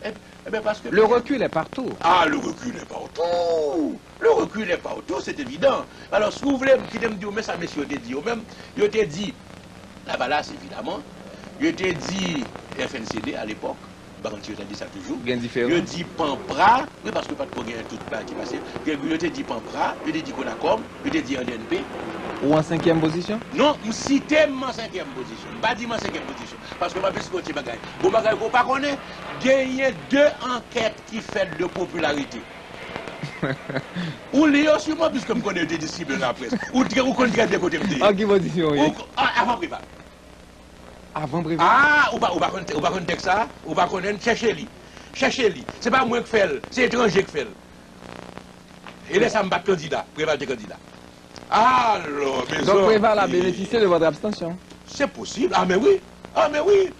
Parce que le recul est partout. Ah, le recul est partout. Le recul est partout, c'est évident. Alors, si vous voulez, qui me dire, mais ça, monsieur, te dit, même, je t'ai dit, la balance, évidemment, je t'ai dit FNCD à l'époque, par contre, je t'ai dit ça toujours. Je dis Pampra, oui, parce que pas de problème, tout plat qui passe. Je t'ai dit Pampra, je t'ai dit Conacom, je t'ai dit NDNP. Ou en 5e position? Non, je cite en 5e position. Pas dit en 5e position. Parce que je vais vous dire, vous ne pas connaître, il y a 2 enquêtes qui font de popularité. Ou les sur moi, puisque je connais des disciples dans la presse. Ou connaissez des côtés. En quelle position? Avant Préval. Avant Préval? Ah, ou pas connaître ça, ou pas connaître, cherchez-les. Cherchez-les. Ce n'est pas moi qui fais, c'est étranger qui fait. Et là, ça me bat candidat, Préval des candidats. Alors, mais donc Préval a bénéficié de votre abstention? C'est possible. Ah mais oui.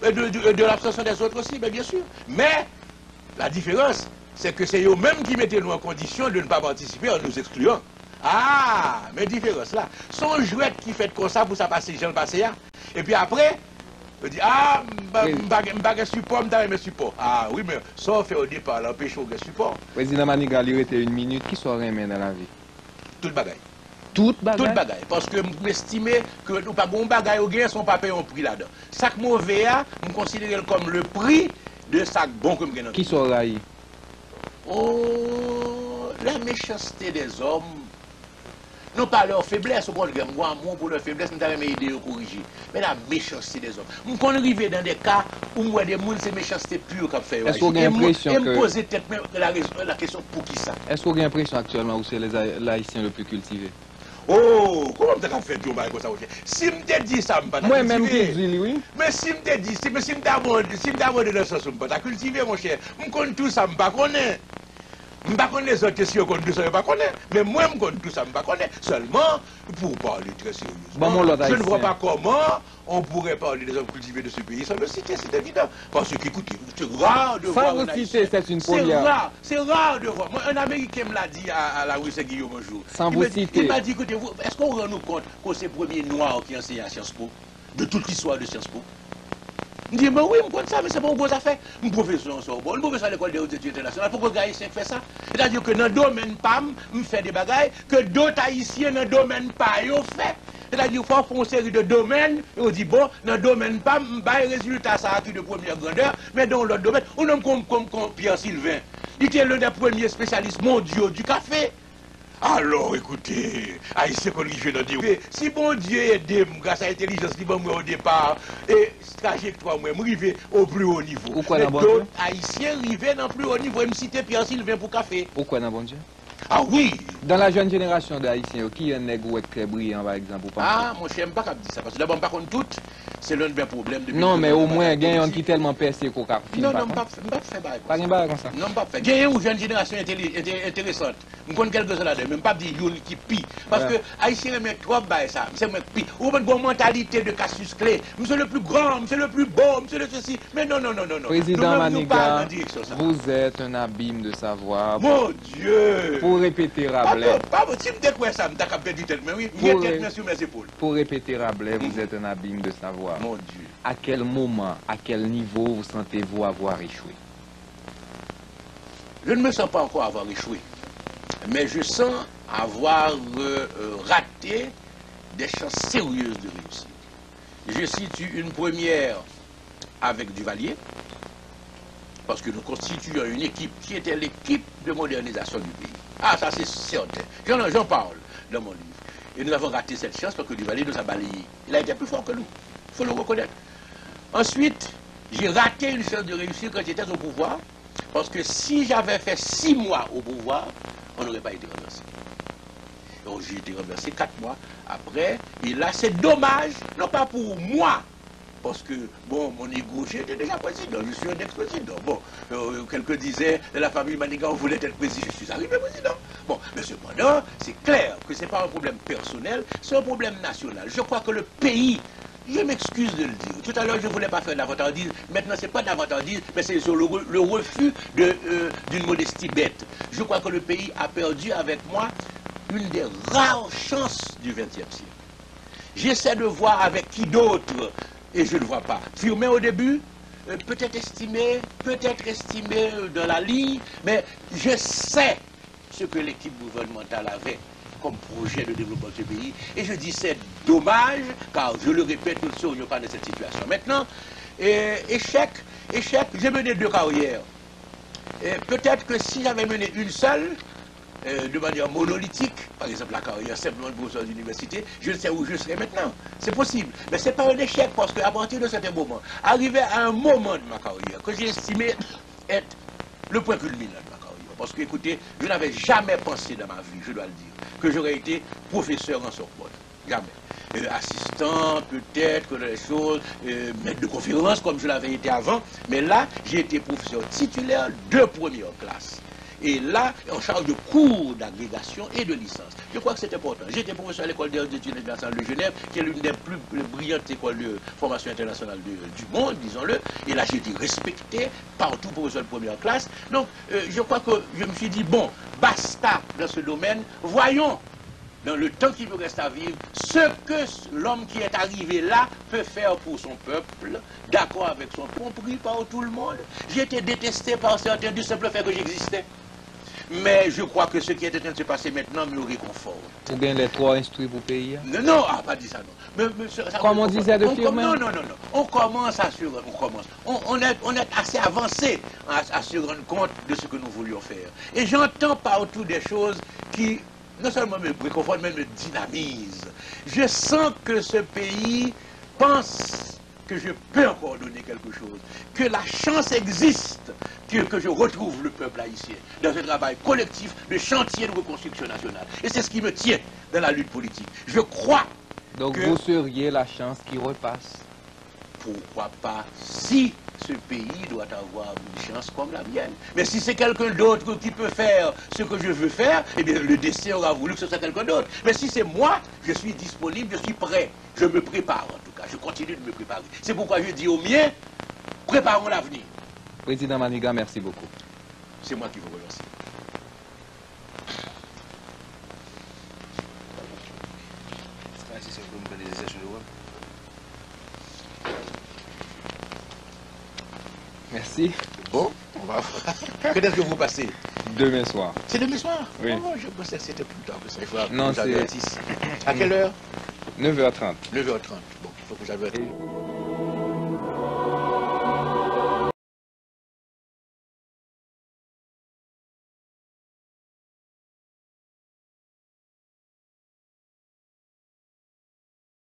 Et de l'abstention des autres aussi, mais bien sûr. Mais la différence, c'est que c'est eux-mêmes qui mettaient nous en condition de ne pas participer en nous excluant. Ah, mais différence là. Son jouette qui fait comme ça pour ça passer, j'en passe là. Et puis après, je dis, ah, je support, je support. Ah oui, mais ça fait au départ, l'empêche au support. Président Manigal, il était 1 minute, qui serait aimé dans la vie? Tout le bagaille. Toute bagaille? Toute bagaille. Parce que je m'estime que nous pas bon bagaille au gain, sont pas payés un prix là-dedans. Sac mauvais, je considère comme le prix de sac bon que je gagne. Qui sera aí? Oh, la méchanceté des hommes. Non pas leur faiblesse, au contraire, moi, amour pour leur faiblesse, nous avons aidé à corriger. Mais la méchanceté des hommes. Nous qu'on arrive dans des cas où moi des gens, c'est méchanceté pure qu'on fait. Est-ce qu'on a l'impression que... Et me poser peut-être la question pour qui ça? Est-ce qu'on a l'impression actuellement où c'est les Haïtiens le plus cultivés? Oh, comment tu as fait tout comme ça? Si je te dis ça, je ne peux pas moi-même qui dis oui. Mais si je te dis, si je t'aborde dans ce sens, je ne peux pas cultiver, mon cher. Je connais tout ça, je ne connais pas. Je ne connais pas les autres questions, je ne connais. Mais moi, je connais tout ça, je ne connais. Seulement, pour parler très sérieusement, je ne vois pas comment on pourrait parler des hommes cultivés de ce pays sans le citer, c'est évident. Parce que, écoutez, c'est rare de voir. Sans vous citer, c'est une première. C'est rare de voir. Moi, un Américain me l'a dit à la rue Guillaume un jour. Sans vous citer. Il m'a dit, écoutez, est-ce qu'on rend nous compte que c'est le premier noir qui enseigne à Sciences Po, de toute l'histoire de Sciences Po? Je dis, mais oui, je connais ça, mais c'est pas une grosse affaire. Je suis professeur en Sorbonne, je suis professeur à l'école des hautes études internationales. Pourquoi les Haïtiens font ça? C'est-à-dire que dans le domaine PAM, je fais des bagailles que d'autres Haïtiens dans le domaine PAM ont fait. C'est-à-dire qu'il faut faire une série de domaines, et on dit, bon, dans le domaine PAM, je vais résultat ça acquis de première grandeur, mais dans l'autre domaine, on a comme Pierre Sylvain. Il était l'un des premiers spécialistes mondiaux du café. Alors, écoutez, Haïtien qu'on je dois dire, si bon Dieu aide grâce à l'intelligence qui va au départ, et trajectoire, moi, arriver au plus haut niveau. Pourquoi dans bon Dieu? Haïtiens arrivent dans le plus haut niveau, et me citer Pierre Sylvain pour café. Pourquoi dans bon Dieu? Ah oui! Dans la jeune génération d'Haïtiens, qui est un nègre très brillant, par exemple? Ah, mon cher, je ne peux pas dire ça, parce que d'abord, par contre, tout, c'est l'un des problèmes. Non, mais au moins, il y a un qui est tellement percé qu'on a fait. Non, je ne peux pas faire ça. Pas comme ça. Non, pas faire. Il y a une jeune génération intéressante. Je connais quelques-uns là-dedans, même pas dire une qui pire. Parce que Haïtien aime trop ça, c'est moi pire. Ou une bonne mentalité de Cassius Clay. Monsieur le plus grand, monsieur le plus beau, monsieur le ceci. Mais non. Président Manigal, vous êtes un abîme de savoir. Mon Dieu! Pour répéter Rabelais. Si je me découvre ça, je vais perdu tête, mais oui, sur mes épaules. Pour répéter Rabelais, vous êtes un abîme de savoir. Mon Dieu. À quel moment, à quel niveau vous sentez-vous avoir échoué? Je ne me sens pas encore avoir échoué, mais je sens avoir raté des chances sérieuses de réussir. Je situe une première avec Duvalier, parce que nous constituons une équipe qui était l'équipe de modernisation du pays. Ah, ça c'est certain. J'en parle dans mon livre. Et nous avons raté cette chance parce que Duvalier nous a balayé. Il a été plus fort que nous. Il faut le reconnaître. Ensuite, j'ai raté une chance de réussir quand j'étais au pouvoir, parce que si j'avais fait 6 mois au pouvoir, on n'aurait pas été renversé. Donc j'ai été renversé 4 mois après. Et là, c'est dommage, non pas pour moi, parce que, bon, mon égo, j'étais déjà président, je suis un ex-président. Bon, quelqu'un disaient, la famille Manigan voulait être président, je suis arrivé président. Bon, mais cependant, c'est clair que ce n'est pas un problème personnel, c'est un problème national. Je crois que le pays, je m'excuse de le dire, tout à l'heure je ne voulais pas faire d'avantardise, maintenant ce n'est pas d'avantardise, mais c'est sur le refus d'une modestie bête. Je crois que le pays a perdu avec moi une des rares chances du XXe siècle. J'essaie de voir avec qui d'autre, et je ne vois pas. Firmé au début, peut-être estimé dans la ligne, mais je sais ce que l'équipe gouvernementale avait comme projet de développement de ce pays. Et je dis c'est dommage, car je le répète, nous ne serions pas dans cette situation. Maintenant, échec, j'ai mené 2 carrières. Peut-être que si j'avais mené une seule, de manière monolithique, par exemple la carrière simplement de professeur d'université, je ne sais où je serais maintenant. C'est possible. Mais ce n'est pas un échec, parce qu'à partir de certain moment, arrivé à un moment de ma carrière que j'ai estimé être le point culminant de ma carrière. Parce que, écoutez, je n'avais jamais pensé dans ma vie, je dois le dire, que j'aurais été professeur en Sorbonne. Jamais. Assistant, peut-être, que des choses, maître de conférence, comme je l'avais été avant. Mais là, j'ai été professeur titulaire de première classe. Et là, en charge de cours d'agrégation et de licence. Je crois que c'est important. J'étais professeur à l'école des études internationales de Genève, qui est l'une des plus brillantes écoles de formation internationale du monde, disons-le. Et là, j'ai été respecté partout, professeur de première classe. Donc, je crois que je me suis dit, bon, basta dans ce domaine. Voyons, dans le temps qu'il nous reste à vivre, ce que l'homme qui est arrivé là peut faire pour son peuple, d'accord avec son compris par tout le monde. J'ai été détesté par certains du simple fait que j'existais. Mais je crois que ce qui est en train de se passer maintenant me réconforte. Ou bien les 3 instruits pour pays? Non, pas dit ça, non. Comme on disait de firme? Non. On commence à se rendre compte. On est assez avancé à se rendre compte de ce que nous voulions faire. Et j'entends partout des choses qui non seulement me réconfortent, mais me dynamisent. Je sens que ce pays pense que je peux encore donner quelque chose, que la chance existe, que je retrouve le peuple haïtien dans un travail collectif de chantier de reconstruction nationale. Et c'est ce qui me tient dans la lutte politique. Je crois donc vous seriez la chance qui repasse. Pourquoi pas, si ce pays doit avoir une chance comme la mienne. Mais si c'est quelqu'un d'autre qui peut faire ce que je veux faire, eh bien le destin aura voulu que ce soit quelqu'un d'autre. Mais si c'est moi, je suis disponible, je suis prêt. Je me prépare en tout cas, je continue de me préparer. C'est pourquoi je dis aux miens, préparons l'avenir. Président Manigan, merci beaucoup. C'est moi qui vous remercie. Merci. Bon, on va voir. Quand est-ce que vous passez? Demain soir. C'est demain soir? Oui. Oh, je pensais que c'était plus tard que ça. Il faut non, c'est... À quelle heure? 9h30. 9h30. Bon, il faut que j'avertisse.